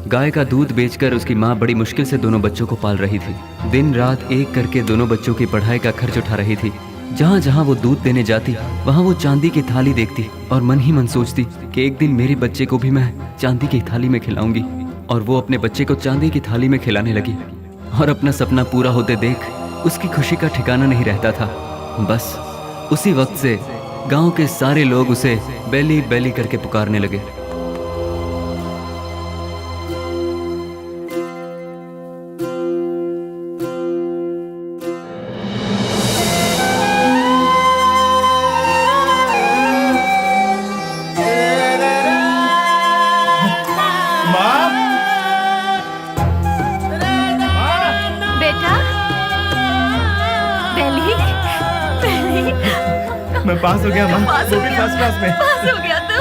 गाय का दूध बेचकर उसकी माँ बड़ी मुश्किल से दोनों बच्चों को पाल रही थी। दिन रात एक करके दोनों बच्चों की पढ़ाई का खर्च उठा रही थी। जहाँ जहाँ वो दूध देने जाती वहाँ वो चांदी की थाली देखती और मन ही मन सोचती कि एक दिन मेरे बच्चे को भी मैं चांदी की थाली में खिलाऊंगी। और वो अपने बच्चे को चांदी की थाली में खिलाने लगी और अपना सपना पूरा होते देख उसकी खुशी का ठिकाना नहीं रहता था। बस उसी वक्त से गांव के सारे लोग उसे बेली बेली करके पुकारने लगे। मैं पास हो गया माँ, वो भी फर्स्ट क्लास में। पास हो गया तू?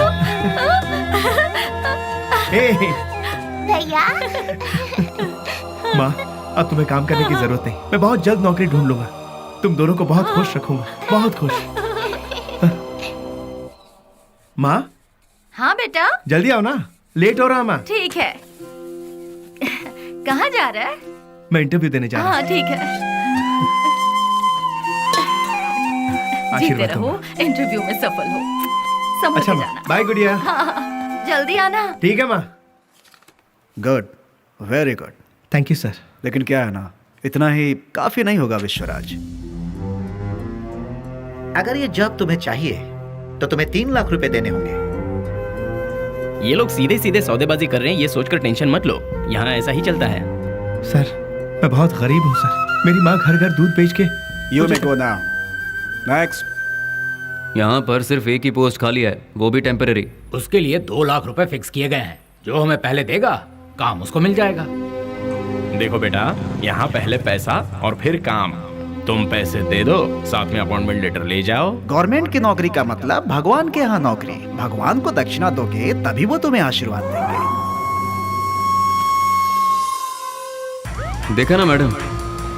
भैया माँ, अब तुम्हें काम करने की जरूरत नहीं। मैं बहुत जल्द नौकरी ढूंढ लूंगा। तुम दोनों को बहुत खुश रखूंगा, बहुत खुश। माँ, हाँ बेटा, जल्दी आओ ना, लेट हो रहा माँ। ठीक है। कहाँ जा रहा है? मैं इंटरव्यू देने जा रहा हूँ। हाँ ठीक है, जीते रहो, इंटरव्यू में सफल हो। समझ अच्छा के माँ, जाना। बाय गुड़िया। हाँ, जल्दी आना। ठीक है माँ। Good, very good. Thank you sir. लेकिन क्या है ना, इतना ही काफी नहीं होगा विश्वराज। अगर ये जॉब तुम्हें चाहिए तो तुम्हें 3 लाख रुपए देने होंगे। ये लोग सीधे सीधे सौदेबाजी कर रहे हैं, ये सोचकर टेंशन मत लो। यहाँ ऐसा ही चलता है। सर, मैं बहुत गरीब हूँ सर। मेरी माँ घर घर दूध बेच के। You may go now. Next. यहाँ पर सिर्फ एक ही पोस्ट खाली है, वो भी टेम्पररी। उसके लिए 2 लाख रुपए फिक्स किए गए हैं। जो हमें पहले देगा काम उसको मिल जाएगा। देखो बेटा, यहाँ पहले पैसा और फिर काम। तुम पैसे दे दो, साथ में अपॉइंटमेंट लेटर ले जाओ। गवर्नमेंट की नौकरी का मतलब भगवान के यहाँ नौकरी। भगवान को दक्षिणा दोगे तभी वो तुम्हें आशीर्वाद देंगे। देखा ना मैडम,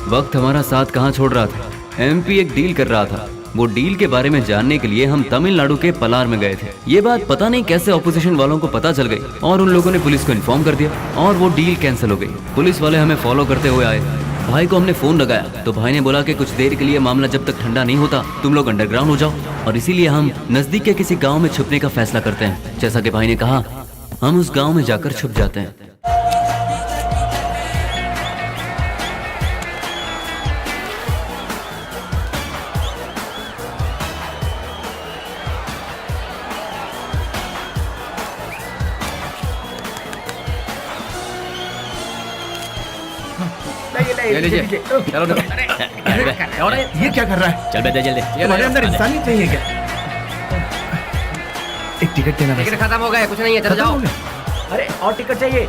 वक्त हमारा साथ कहाँ छोड़ रहा था। एमपी एक डील कर रहा था। वो डील के बारे में जानने के लिए हम तमिलनाडु के पलार में गए थे। ये बात पता नहीं कैसे ऑपोजिशन वालों को पता चल गई और उन लोगों ने पुलिस को इन्फॉर्म कर दिया और वो डील कैंसिल हो गई। पुलिस वाले हमें फॉलो करते हुए आए। भाई को हमने फोन लगाया तो भाई ने बोला कि कुछ देर के लिए मामला जब तक ठंडा नहीं होता तुम लोग अंडरग्राउंड हो जाओ, और इसीलिए हम नजदीक के किसी गाँव में छुपने का फैसला करते हैं। जैसा कि भाई ने कहा, हम उस गाँव में जाकर छुप जाते हैं। ले लीजिए, चलो ये क्या कर रहा है? चल बेटा जल्दी। तुम्हारे अंदर इंसानियत नहीं है क्या? एक टिकट देना। टिकट खत्म हो गया, कुछ नहीं है, चलो जाओ। अरे और टिकट चाहिए।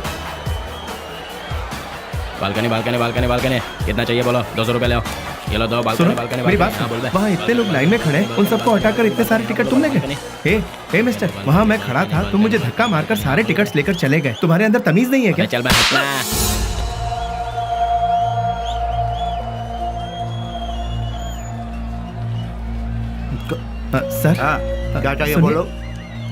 बालकनी बालकनी बालकनी बालकनी कितना चाहिए बोलो? 200 रुपए ले आओ। ये लो दो सुनो बालकनी मेरी बात हाँ, बोल बे। वहाँ इतने लोग लाइन में खड़े हैं, उन सबको हटाकर इतने सारे टिकट तुम ले गए। हे मिस्टर, वहाँ मैं खड़ा था, तुम मुझे धक्का मारकर सारे टिकट्स लेकर चले गए। तुम्हारे अंदर तमीज नहीं है क्या? चल मैं सर क्या चाहिए सुनिए, बोलो।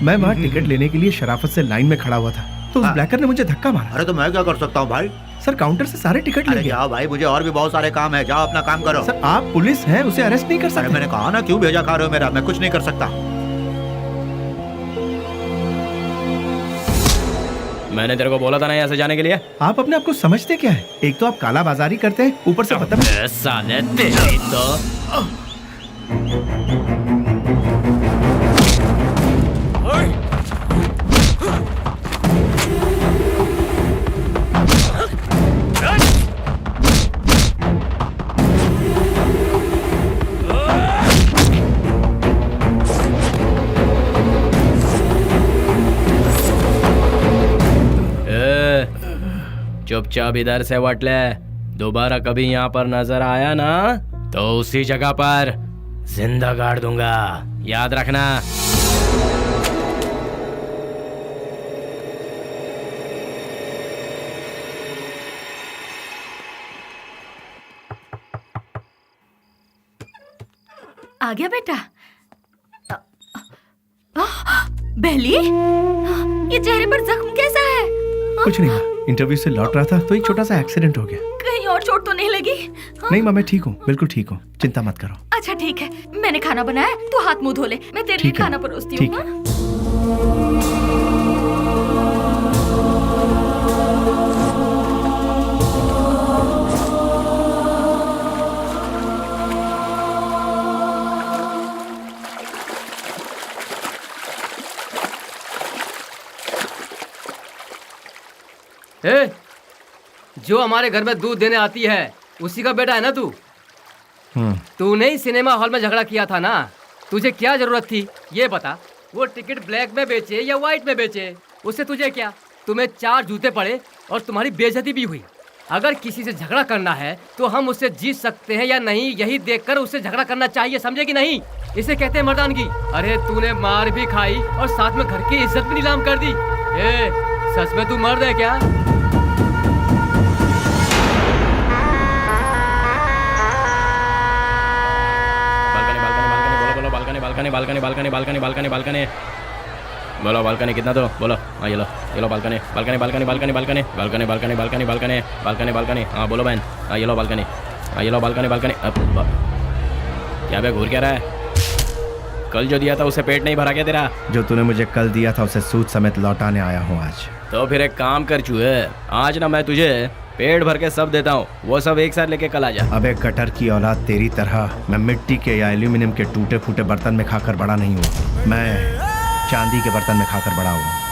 मैं वहाँ टिकट लेने के लिए शराफत से लाइन में खड़ा हुआ था, तो उस ब्लैकर ने मुझे धक्का मारा। अरे तो मैं क्या कर सकता हूँ भाई? सर काउंटर से सारे टिकट ले अरे गया। जाओ भाई, मुझे और भी बहुत सारे काम है, जाओ अपना काम करो। सर आप पुलिस हैं, उसे अरेस्ट नहीं कर अरे सकते। मैंने कहा ना, क्यों भेजा खा रहे हो मेरा? मैं कुछ नहीं कर सकता। मैंने तेरे को बोला था ना यहाँ से जाने के लिए। आप अपने आप को समझते क्या है? एक तो आप काला बाजारी करते हैं, ऊपर से पता नहीं। साले तेरी तो चुपचाप इधर से वट ले। दोबारा कभी यहाँ पर नजर आया ना तो उसी जगह पर जिंदा गाड़ दूंगा, याद रखना। आ गया बेटा। बेली, ये चेहरे पर जख्म कैसा है? कुछ नहीं, इंटरव्यू से लौट रहा था तो एक छोटा सा एक्सीडेंट हो गया। कहीं और चोट तो नहीं लगी? नहीं माँ, मैं ठीक हूँ, बिल्कुल ठीक हूँ, चिंता मत करो। अच्छा ठीक है, मैंने खाना बनाया, तू हाथ मुंह धो ले, मैं तेरे लिए ठीक है, खाना परोसती ठीक हूँ। ए, जो हमारे घर में दूध देने आती है उसी का बेटा है ना तू? तूने ही सिनेमा हॉल में झगड़ा किया था ना? तुझे क्या जरूरत थी ये बता? वो टिकट ब्लैक में बेचे या व्हाइट में बेचे, उससे तुझे क्या? तुम्हें 4 जूते पड़े और तुम्हारी बेइज्जती भी हुई। अगर किसी से झगड़ा करना है तो हम उससे जीत सकते हैं या नहीं, यही देखकर उससे झगड़ा करना चाहिए, समझे कि नहीं? इसे कहते हैं मर्दानगी। अरे तूने मार भी खाई और साथ में घर की इज्जत भी नीलाम कर दी। ए, सच में तू मर्द है क्या? बालकनी बोलो, बालकनी कितना दो बोलो। हाँ ये लो balcony balcony balcony balcony balcony balcony balcony balcony balcony balcony balcony हाँ बोलो बहन। हाँ ये लो बालकनी, हाँ ये लो बालकनी बालकनी। क्या बे घूर क्या रहा है? कल जो दिया था उसे पेट नहीं भरा क्या तेरा? जो तूने मुझे कल दिया था उसे सूद समेत लौटाने आया हूँ आज। तो फिर एक काम कर चूहे, आज ना मैं तुझे पेट भर के सब देता हूँ, वो सब एक साथ लेके कल आ जा। अबे कटर की औलाद, तेरी तरह मैं मिट्टी के या एल्यूमिनियम के टूटे फूटे बर्तन में खाकर बड़ा नहीं हुआ, मैं चांदी के बर्तन में खाकर बड़ा हुआ।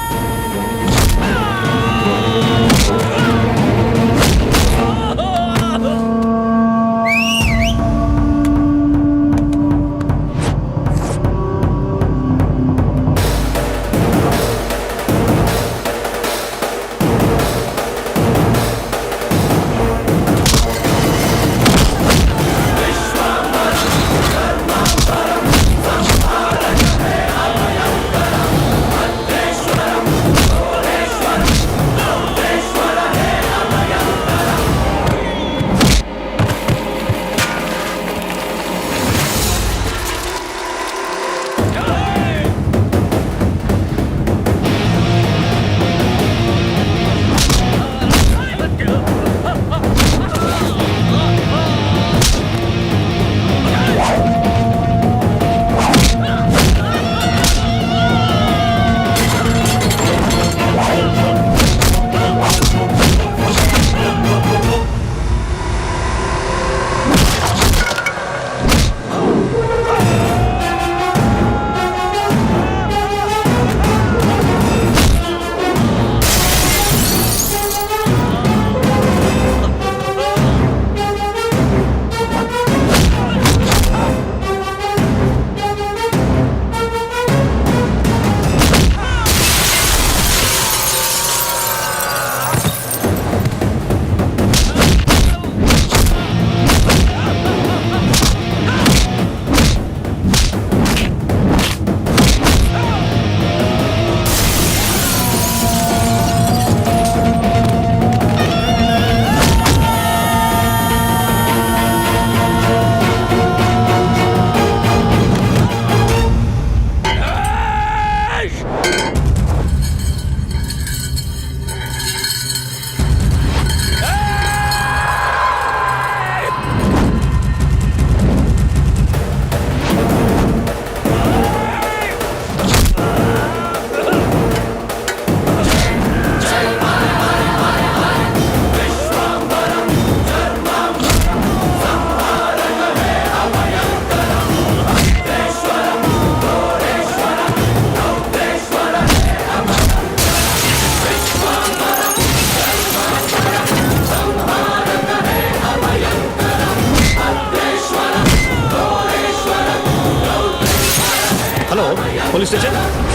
स्टेशन।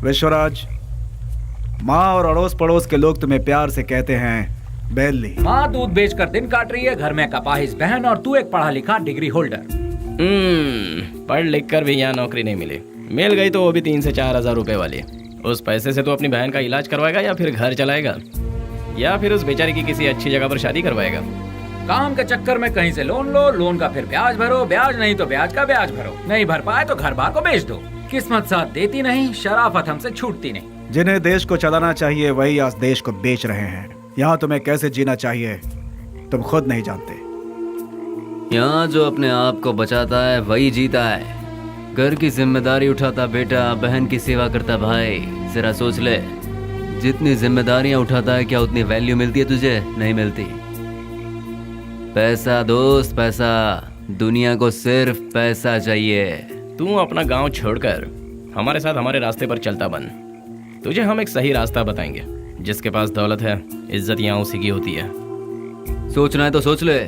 विश्वराज, माँ और अड़ोस पड़ोस के लोग तुम्हें प्यार से कहते हैं बेली। माँ दूध बेचकर दिन काट रही है, घर में कपाहिस बहन, और तू एक पढ़ा लिखा डिग्री होल्डर। पढ़ लिख कर भी यहाँ नौकरी नहीं मिली। मिल गई तो वो भी 3 से 4 हजार रुपए वाली। उस पैसे से तो अपनी बहन का इलाज करवाएगा या फिर घर चलाएगा, या फिर उस बेचारी की किसी अच्छी जगह पर शादी करवाएगा। काम के चक्कर में कहीं से लोन लो, लोन का फिर ब्याज भरो, ब्याज नहीं तो ब्याज का ब्याज भरो, नहीं भर पाए तो घर बार को बेच दो। किस्मत साथ देती नहीं, शराफत हमसे छूटती नहीं। जिन्हें देश को चलाना चाहिए वही आज देश को बेच रहे हैं। यहाँ तुम्हें कैसे जीना चाहिए तुम खुद नहीं जानते। यहाँ जो अपने आप को बचाता है वही जीता है। घर की जिम्मेदारी उठाता बेटा, बहन की सेवा करता भाई। जरा सोच ले, जितनी जिम्मेदारियां उठाता है क्या उतनी वैल्यू मिलती है तुझे? नहीं मिलती। पैसा दोस्त, पैसा। दुनिया को सिर्फ पैसा चाहिए। तू अपना गांव छोड़कर हमारे साथ हमारे रास्ते पर चलता बन। तुझे हम एक सही रास्ता बताएंगे। जिसके पास दौलत है, इज्जत यहाँ उसी की होती है। सोचना है तो सोच ले,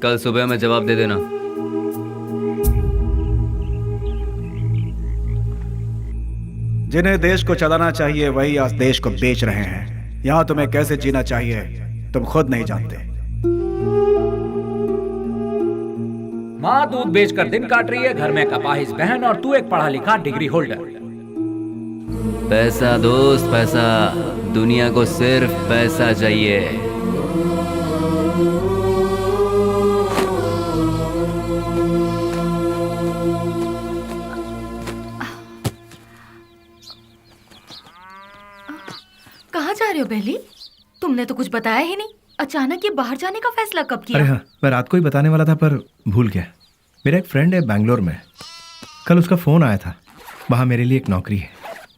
कल सुबह में जवाब दे देना। जिन्हें देश को चलाना चाहिए वही आज देश को बेच रहे हैं। यहाँ तुम्हें कैसे जीना चाहिए तुम खुद नहीं जानते। माँ दूध बेचकर दिन काट रही है, घर में कपाहिस बहन, और तू एक पढ़ा लिखा डिग्री होल्डर। पैसा दोस्त, पैसा। दुनिया को सिर्फ पैसा चाहिए। कहाँ जा रहे हो बेली? तुमने तो कुछ बताया ही नहीं। अचानक ये बाहर जाने का फैसला कब किया? अरे हाँ, मैं रात को ही बताने वाला था पर भूल गया। मेरा एक फ्रेंड है बैंगलोर में, कल उसका फोन आया था। वहाँ मेरे लिए एक नौकरी है,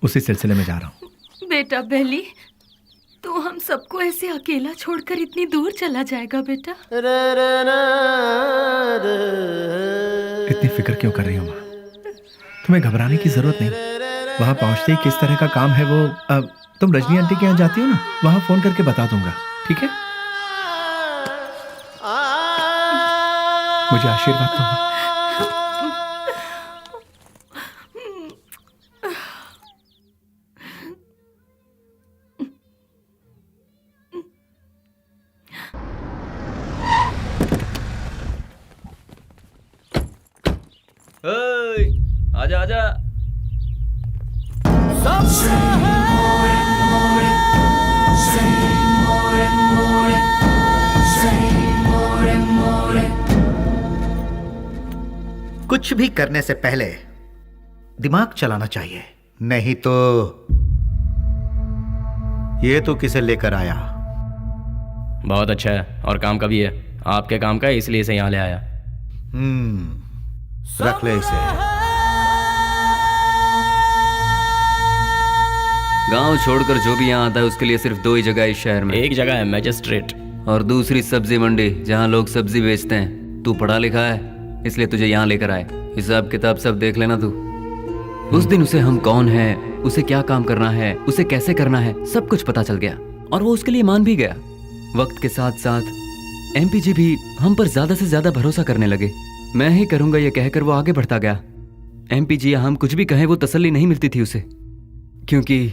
उसी सिलसिले में जा रहा हूँ। बेटा बेली, तू हम सबको ऐसे अकेला छोड़कर इतनी दूर चला जाएगा बेटा? इतनी फिक्र क्यों कर रही हो माँ? तुम्हें घबराने की जरूरत नहीं। वहाँ पहुँचते ही किस तरह का काम है वो, अब तुम रजनी आंटी के यहाँ जाती हो ना, वहाँ फोन करके बता दूंगा, ठीक है? मुझे आशीर्वाद दो माँ। आजा आजा। कुछ भी करने से पहले दिमाग चलाना चाहिए, नहीं तो ये तो किसे लेकर आया? बहुत अच्छा है और काम का भी है। आपके काम का है इसलिए इसे यहाँ ले आया। रख ले इसे। गांव छोड़कर जो भी यहाँ आता है उसके लिए सिर्फ 2 ही जगह है इस शहर में। एक जगह है मैजिस्ट्रेट और दूसरी सब्जी मंडी, जहाँ लोग सब्जी बेचते हैं। तू पढ़ा लिखा है इसलिए तुझे यहाँ लेकर आए। हिसाब किताब सब देख लेना तू। उस दिन उसे हम कौन है, उसे क्या काम करना है, उसे कैसे करना है, सब कुछ पता चल गया और वो उसके लिए मान भी गया। वक्त के साथ साथ एमपी जी भी हम पर ज्यादा से ज्यादा भरोसा करने लगे। मैं ही करूंगा ये कहकर वो आगे बढ़ता गया। एमपी जी हम कुछ भी कहें वो तसल्ली नहीं मिलती थी उसे, क्योंकि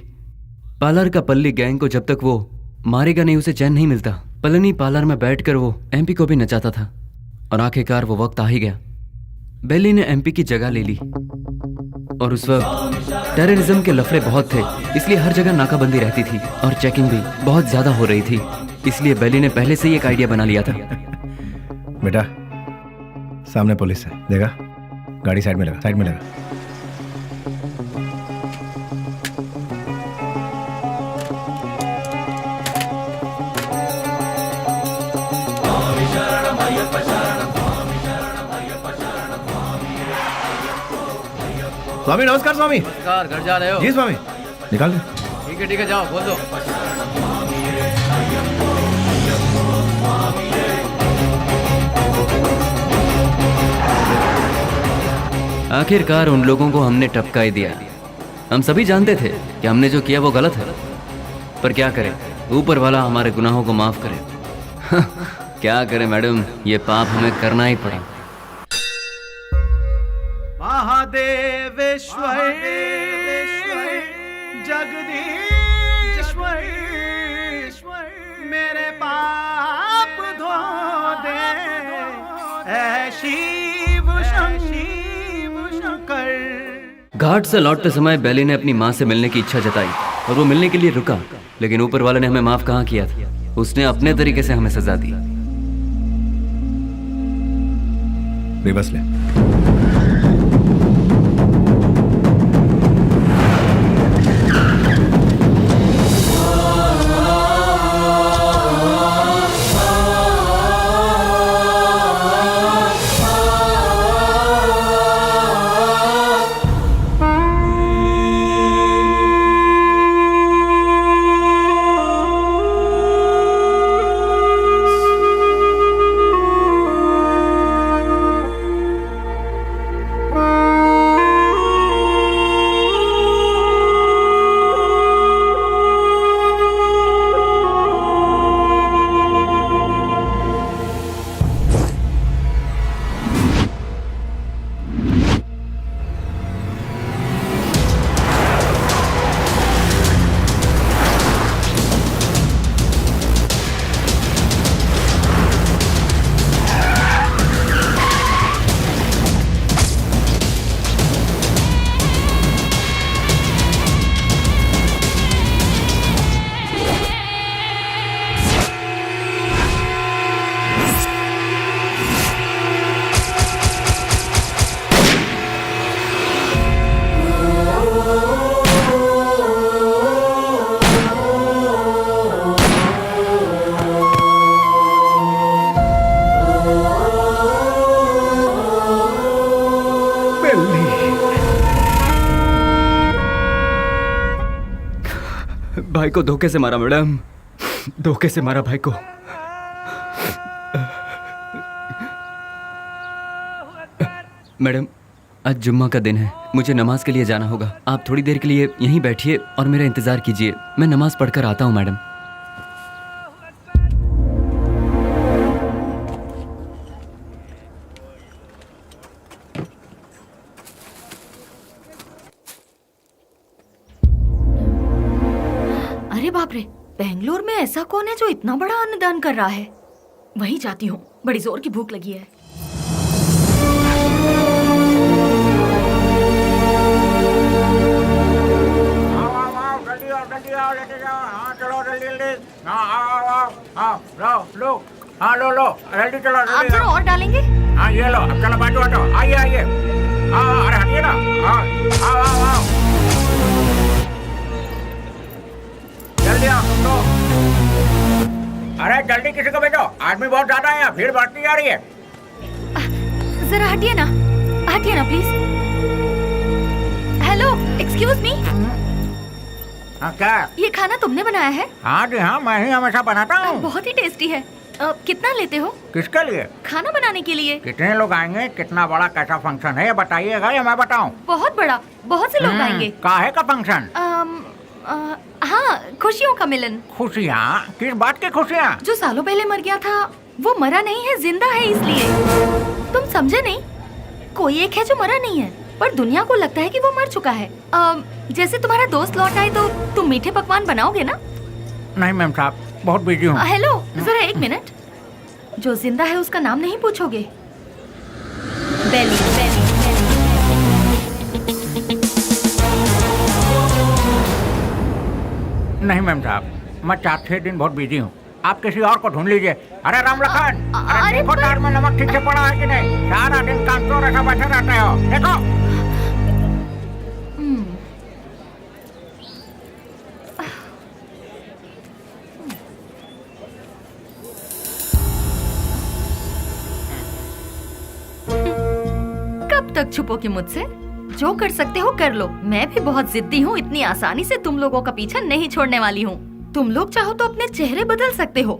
पार्लर का पल्ली गैंग को जब तक वो मारेगा नहीं उसे चैन नहीं मिलता। पलनी पार्लर में बैठकर वो एमपी को भी नचाता था और आखिरकार वो वक्त आ ही गया। बेली ने एमपी की जगह ले ली और उस वक्त टेररिज्म के लफड़े बहुत थे, इसलिए हर जगह नाकाबंदी रहती थी और चेकिंग भी बहुत ज्यादा हो रही थी। इसलिए बेली ने पहले से ही एक आइडिया बना लिया था। बेटा सामने पुलिस है, देखा? गाड़ी साइड में लगा, साइड में लगा। स्वामी नमस्कार। स्वामी नमस्कार। घर जा रहे हो? जी स्वामी। निकाल दे। ठीक है जाओ, बोल दो। आखिरकार उन लोगों को हमने टपका ही दिया। हम सभी जानते थे कि हमने जो किया वो गलत है, पर क्या करें, ऊपर वाला हमारे गुनाहों को माफ करे। क्या करें मैडम, ये पाप हमें करना ही पड़ा। महादेवेश्वर जगदीश्वर मेरे पाप धो दे, ऐ शिव शंकर। घाट से लौटते समय बेली ने अपनी माँ से मिलने की इच्छा जताई और वो मिलने के लिए रुका, लेकिन ऊपर वाले ने हमें माफ कहाँ किया था। उसने अपने तरीके से हमें सजा दी। रिवर्स ले। भाई को धोखे से मारा मैडम, धोखे से मारा भाई को। मैडम आज जुम्मा का दिन है, मुझे नमाज के लिए जाना होगा। आप थोड़ी देर के लिए यहीं बैठिए और मेरा इंतजार कीजिए, मैं नमाज पढ़कर आता हूँ मैडम। अरे बाप रे, बेंगलोर में ऐसा कौन है जो इतना बड़ा अन्नदान कर रहा है? वहीं जाती हूँ, बड़ी जोर की भूख लगी है। लो जल्दी चलो। आप जरा और डालेंगे? हाँ ये लो, अब चलो बाजू हटो, आइए आइए। अरे हटिए ना। आओ जल्दी आओ तुम तो। अरे जल्दी किसी को भेजो, आदमी बहुत ज्यादा है, भीड़ बढ़ती जा रही है। जरा हटिए ना प्लीज। Hello, excuse me. हाँ क्या? ये खाना तुमने बनाया है? हाँ जी हाँ, मैं ही हमेशा बनाता हूँ। बहुत ही टेस्टी है। कितना लेते हो? किसके लिए? खाना बनाने के लिए। कितने लोग आएंगे, कितना बड़ा कैसा फंक्शन है ये बताइएगा या मैं बताऊँ? बहुत बड़ा, बहुत से लोग आएंगे। काहे का फंक्शन? हाँ, खुशियों का मिलन। खुशियाँ? किस बात की खुशियाँ? जो सालों पहले मर गया था वो मरा नहीं है, जिंदा है, इसलिए। तुम समझे नहीं? कोई एक है जो मरा नहीं है पर दुनिया को लगता है कि वो मर चुका है। जैसे तुम्हारा दोस्त लौट आए तो तुम मीठे पकवान बनाओगे ना? नहीं मैम साहब, बहुत बिजी हूँ। हेलो, जरा एक मिनट। जो जिंदा है उसका नाम नहीं पूछोगे? बेली, बेली, नहीं मैम साहब, मैं 4-6 दिन बहुत बिजी हूँ, आप किसी और को ढूंढ लीजिए। अरे रामलखन, अरे देखो तार में नमक ठीक से पड़ा है कि नहीं? सारा दिन काम तो रखा बैठे रहते हो, देखो। कब तक छुपोगे मुझसे? जो कर सकते हो कर लो। मैं भी बहुत जिद्दी हूँ, इतनी आसानी से तुम लोगों का पीछा नहीं छोड़ने वाली हूँ। तुम लोग चाहो तो अपने चेहरे बदल सकते हो,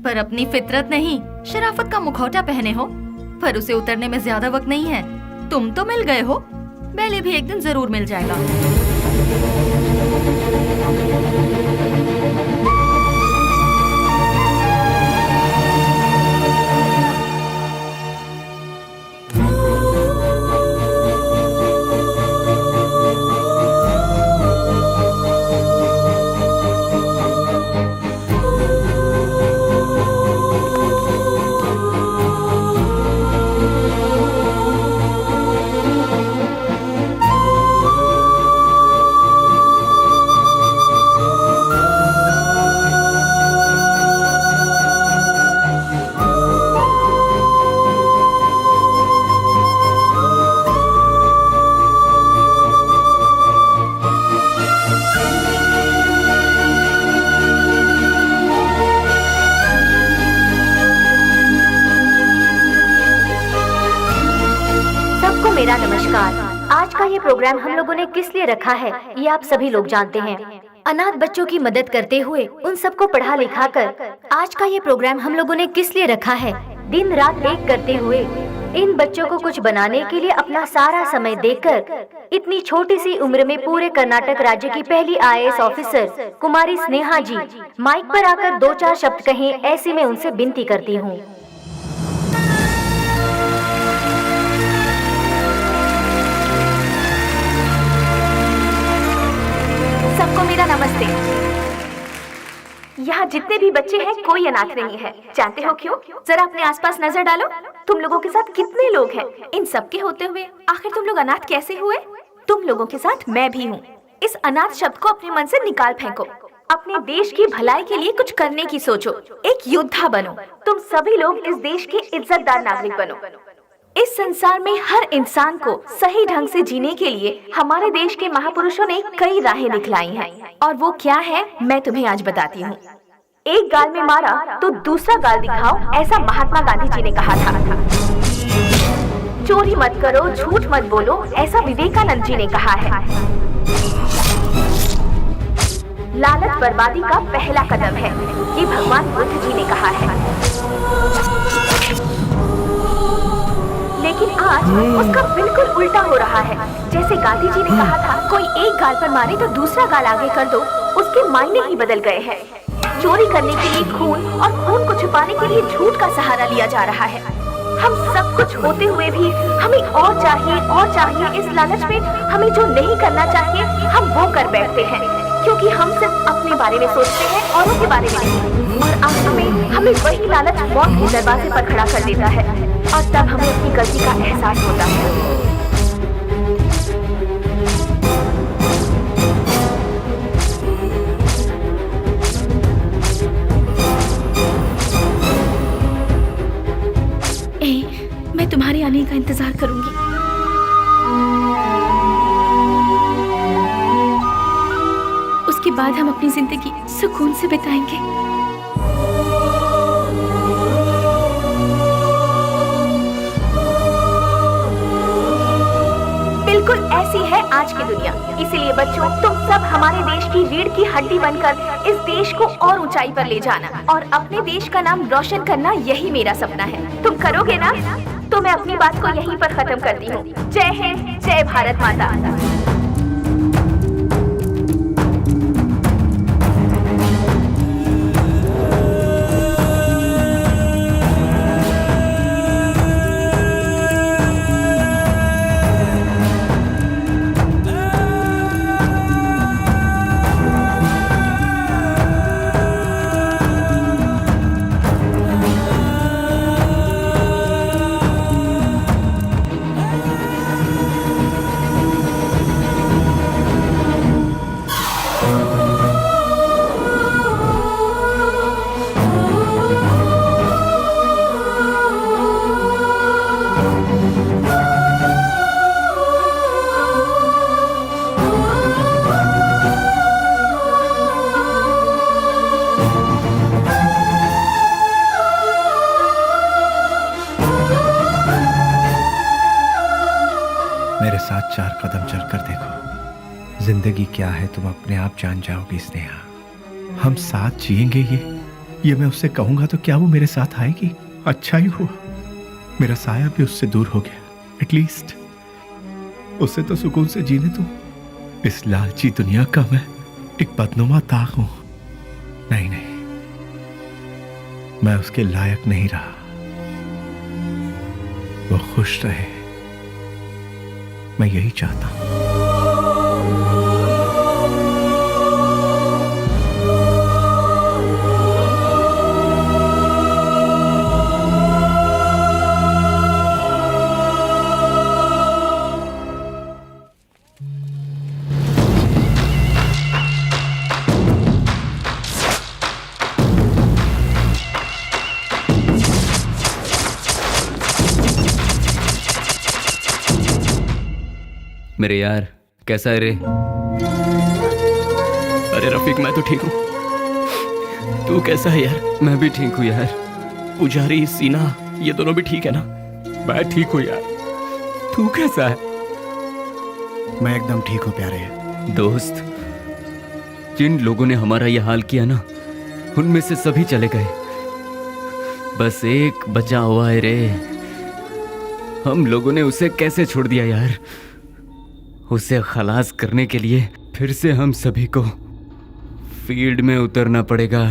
पर अपनी फितरत नहीं। शराफत का मुखौटा पहने हो, पर उसे उतरने में ज्यादा वक्त नहीं है। तुम तो मिल गए हो, बेली भी एक दिन जरूर मिल जाएगा। प्रोग्राम हम लोगों ने किस लिए रखा है ये आप सभी लोग जानते हैं। अनाथ बच्चों की मदद करते हुए उन सबको पढ़ा लिखा कर आज का ये प्रोग्राम हम लोगों ने किस लिए रखा है, दिन रात एक करते हुए इन बच्चों को कुछ बनाने के लिए अपना सारा समय देकर इतनी छोटी सी उम्र में पूरे कर्नाटक राज्य की पहली IAS ऑफिसर कुमारी स्नेहा जी माइक पर आकर 2-4 शब्द कहें, ऐसी मैं उनसे विनती करती हूँ। सबको मेरा नमस्ते। यहाँ जितने भी बच्चे हैं कोई अनाथ नहीं है। जानते हो क्यों? जरा अपने आसपास नजर डालो, तुम लोगों के साथ कितने लोग हैं। इन सब के होते हुए आखिर तुम लोग अनाथ कैसे हुए? तुम लोगों के साथ मैं भी हूँ। इस अनाथ शब्द को अपने मन से निकाल फेंको। अपने देश की भलाई के लिए कुछ करने की सोचो, एक योद्धा बनो। तुम सभी लोग इस देश के इज्जतदार नागरिक बनो। इस संसार में हर इंसान को सही ढंग से जीने के लिए हमारे देश के महापुरुषों ने कई राहें दिखलाई हैं, और वो क्या है मैं तुम्हें आज बताती हूँ। एक गाल में मारा तो दूसरा गाल दिखाओ, ऐसा महात्मा गांधी जी ने कहा था। चोरी मत करो, झूठ मत बोलो, ऐसा विवेकानंद जी ने कहा है। लालच बर्बादी का पहला कदम है, ये भगवान बुद्ध जी ने कहा है। लेकिन आज उसका बिल्कुल उल्टा हो रहा है। जैसे गांधी जी ने कहा था, कोई एक गाल पर मारे तो दूसरा गाल आगे कर दो, उसके मायने ही बदल गए हैं। चोरी करने के लिए खून और खून को छुपाने के लिए झूठ का सहारा लिया जा रहा है। हम सब कुछ होते हुए भी हमें और चाहिए। इस लालच में हमें जो नहीं करना चाहिए हम वो कर बैठते हैं, क्योंकि हम सिर्फ अपने बारे में सोचते हैं, औरों के बारे में नहीं। और आखिर हमें वही लालच मौत के दरवाजे पर खड़ा कर देता है, और तब हमें अपनी गलती का एहसास होता है। मैं तुम्हारे आने का इंतजार करूंगी। उसके बाद हम अपनी जिंदगी सुकून से बिताएंगे। बिल्कुल ऐसी है आज की दुनिया। इसीलिए बच्चों, तुम सब हमारे देश की रीढ़ की हड्डी बनकर इस देश को और ऊंचाई पर ले जाना और अपने देश का नाम रोशन करना, यही मेरा सपना है। तुम करोगे ना? तो मैं अपनी बात को यहीं पर खत्म करती हूँ। जय हिंद, जय भारत माता। मेरे साथ 4 कदम चलकर देखो। जिंदगी क्या है तुम अपने आप जान जाओगी स्नेहा। हम साथ जिएंगे ये मैं उससे कहूंगा तो क्या वो मेरे साथ आएगी? अच्छा ही हुआ मेरा साया भी उससे दूर हो गया। एटलीस्ट उससे तो सुकून से जीने दो। इस लालची दुनिया का मैं एक बदनुमा ताक हूं। नहीं, मैं उसके लायक नहीं रहा। वो खुश रहे, मैं यही चाहता हूं। मेरे यार, कैसा है रे? अरे रफीक, मैं तो ठीक हूँ। तू कैसा है यार? मैं भी ठीक हूँ यार। पुजारी, सीना, ये दोनों भी ठीक है ना? मैं ठीक हूँ यार। तू कैसा है? मैं एकदम ठीक हूँ प्यारे। दोस्त, जिन लोगों ने हमारा यह हाल किया ना, उनमें से सभी चले गए, बस एक बचा हुआ है रे। हम लोगों ने उसे कैसे छोड़ दिया यार? उसे खलास करने के लिए फिर से हम सभी को फील्ड में उतरना पड़ेगा।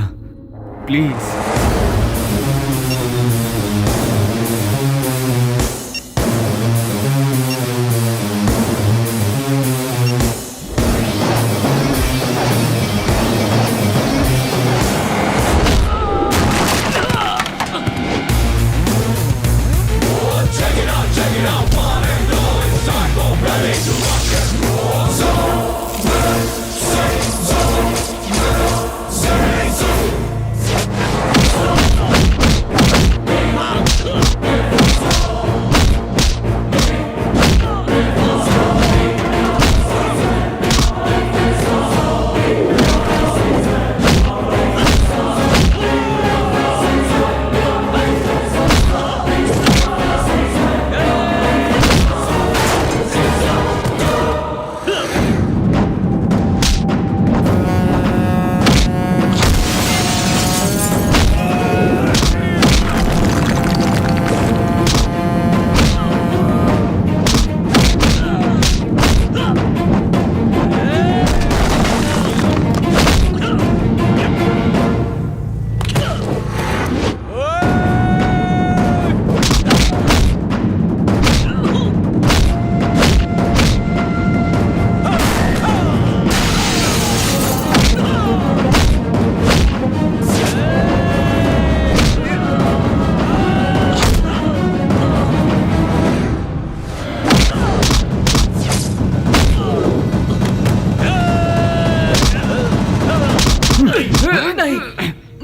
प्लीज।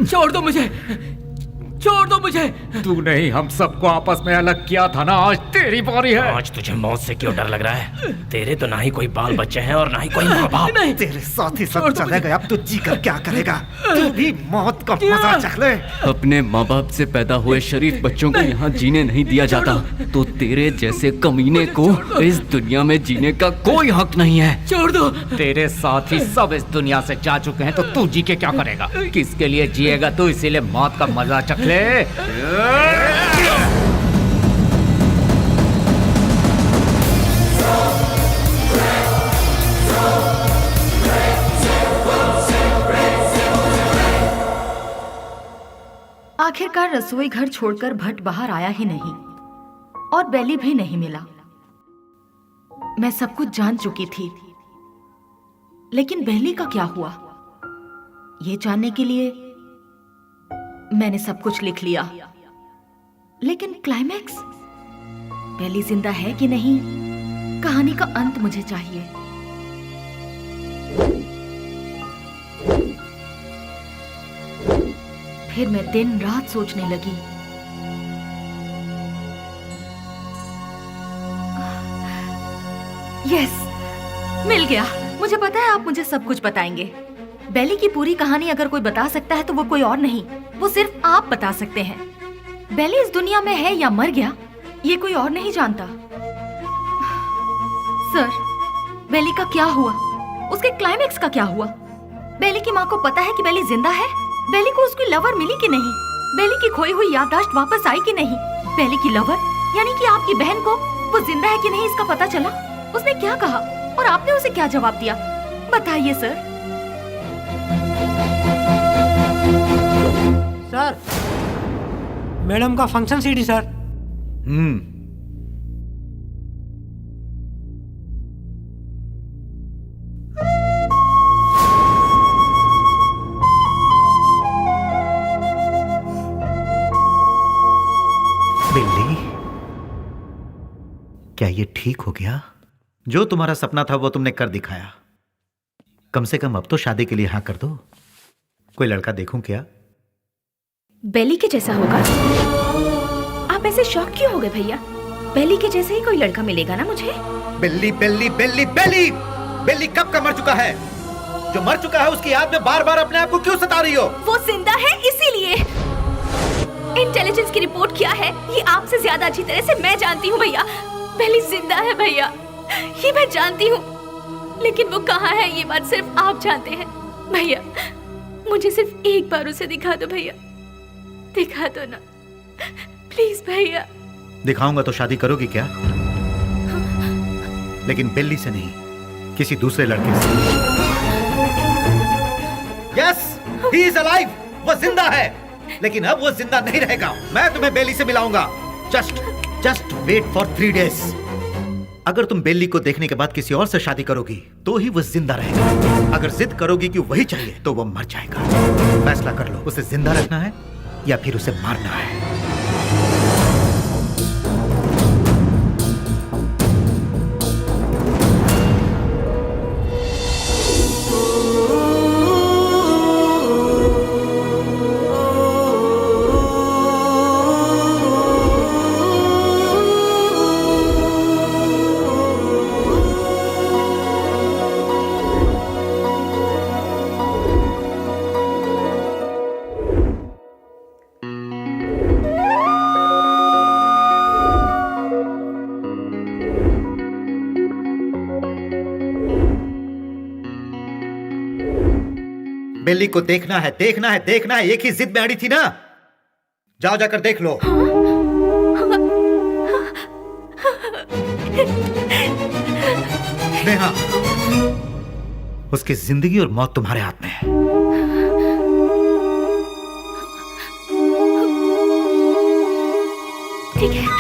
छोड़ दो मुझे, छोड़ दो मुझे। तू नहीं हम सबको आपस में अलग किया था ना, आज तेरी बारी है। आज तुझे मौत से क्यों डर लग रहा है? तेरे तो ना ही कोई बाल बच्चे हैं और ना ही कोई माँ बाप। नहीं, तेरे साथ ही सब चले गए, अब तू जी कर क्या करेगा? तू भी मौत का मजा चख ले। अपने माँ बाप से पैदा हुए शरीफ बच्चों को यहाँ जीने नहीं दिया जाता, तो तेरे जैसे कमीने को इस दुनिया में जीने का कोई हक नहीं है। छोड़ दो। तेरे साथ ही सब इस दुनिया से जा चुके हैं, तो तू जी के क्या करेगा? किसके लिए जिएगा तू? इसीलिए मौत का मजा चख ले। आखिरकार रसोई घर छोड़कर भट्ट बाहर आया ही नहीं और बेली भी नहीं मिला। मैं सब कुछ जान चुकी थी, लेकिन बेली का क्या हुआ, ये जानने के लिए मैंने सब कुछ लिख लिया। लेकिन क्लाइमैक्स, बेली जिंदा है कि नहीं, कहानी का अंत मुझे चाहिए। फिर मैं दिन रात सोचने लगी। यस, मिल गया। मुझे पता है आप मुझे सब कुछ बताएंगे। बेली की पूरी कहानी अगर कोई बता सकता है तो वो कोई और नहीं, वो सिर्फ आप बता सकते हैं। बेली इस दुनिया में है या मर गया, ये कोई और नहीं जानता। सर, बेली का क्या हुआ? उसके क्लाइमैक्स का क्या हुआ? बेली की माँ को पता है कि बेली जिंदा है? बेली को उसकी लवर मिली कि नहीं? बेली की खोई हुई याददाश्त वापस आई कि नहीं? बेली की लवर यानी कि आपकी बहन को वो जिंदा है कि नहीं इसका पता चला? उसने क्या कहा और आपने उसे क्या जवाब दिया? बताइए सर। सर, मैडम का फंक्शन सीडी सर। बिल्ली, क्या ये ठीक हो गया? जो तुम्हारा सपना था वो तुमने कर दिखाया। कम से कम अब तो शादी के लिए हाँ कर दो। कोई लड़का देखूं क्या? बेली के जैसा होगा? आप ऐसे शॉक क्यों हो गए भैया? बेली के जैसे ही कोई लड़का मिलेगा ना मुझे। बिल्ली बिल्ली बिल्ली बिल्ली बिल्ली कब का मर चुका है? जो मर चुका है उसकी याद में बार बार अपने आप को क्यों सता रही हो? वो जिंदा है इसीलिए। इंटेलिजेंस की रिपोर्ट क्या है ये आपसे ज्यादा अच्छी तरह से मैं जानती हूँ भैया। बेली जिंदा है भैया, ये मैं जानती हूँ। लेकिन वो कहाँ है ये बात सिर्फ आप जानते हैं। भैया मुझे सिर्फ एक बार उसे दिखा दो भैया, दिखा दो ना प्लीज भैया। दिखाऊंगा तो शादी करोगी क्या? लेकिन बेली से नहीं, किसी दूसरे लड़के से। यस, ही इज अलाइव, वो जिंदा है, लेकिन अब वो जिंदा नहीं रहेगा। मैं तुम्हें बेली से मिलाऊंगा। Just wait for 3 days। अगर तुम बेली को देखने के बाद किसी और से शादी करोगी तो ही वो जिंदा रहेगा। अगर जिद करोगी कि वही चाहिए तो वो मर जाएगा। फैसला कर लो, उसे जिंदा रखना है या फिर उसे मारना है। बेली को देखना है, देखना है, देखना है। एक ही जिद में अड़ी थी ना। जाओ जाकर देख लो। नेहा, उसकी जिंदगी और मौत तुम्हारे हाथ में है। ठीक है।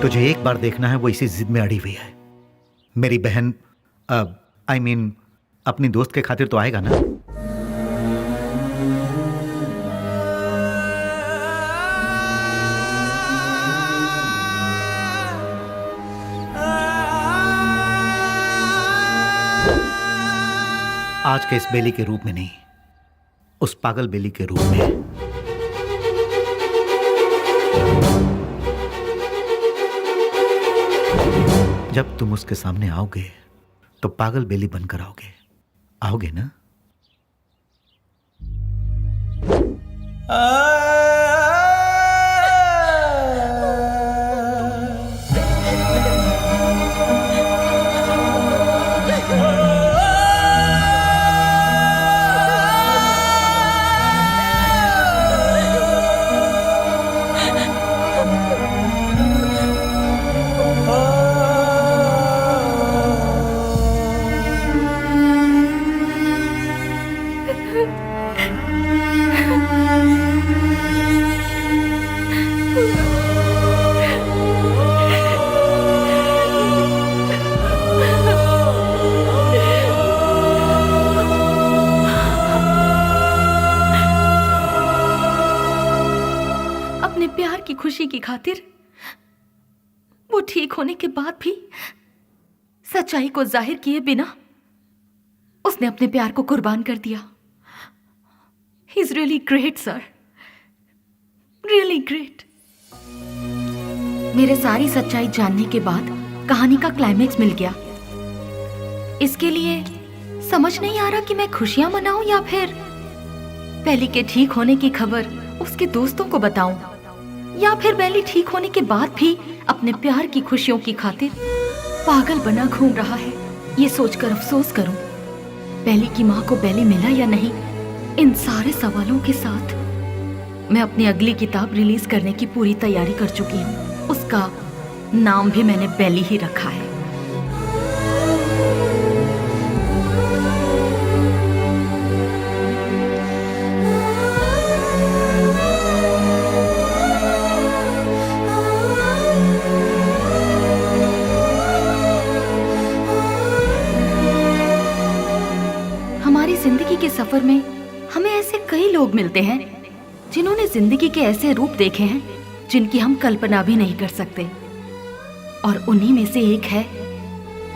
तुझे एक बार देखना है, वो इसी जिद में अड़ी हुई है। मेरी बहन I mean, अपनी दोस्त के खातिर तो आएगा ना। आज के इस बेली के रूप में नहीं, उस पागल बेली के रूप में। जब तुम उसके सामने आओगे तो पागल बेली बनकर आओगे, आओगे ना? अपने प्यार की खुशी की खातिर वो ठीक होने के बाद भी सच्चाई को जाहिर किए बिना उसने अपने प्यार को कुर्बान कर दिया। He is really great sir, really great. मेरे सारी सच्चाई जानने के बाद कहानी का क्लाइमेक्स मिल गया। इसके लिए समझ नहीं आ रहा कि मैं खुशियां मनाऊं या फिर बेली के ठीक होने की खबर उसके दोस्तों को बताऊं, या फिर बेली ठीक होने के बाद भी अपने प्यार की खुशियों की खातिर पागल बना घूम रहा है। ये सोचकर अफसोस करूं बेली की माँ को बेली मिला या नहीं। इन सारे सवालों के साथ मैं अपनी अगली किताब रिलीज करने की पूरी तैयारी कर चुकी हूँ। उसका नाम भी मैंने बेली ही रखा है। हमारी जिंदगी के सफर में हमें ऐसे कई लोग मिलते हैं जिन्होंने जिंदगी के ऐसे रूप देखे हैं जिनकी हम कल्पना भी नहीं कर सकते, और उन्हीं में से एक है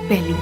बेली।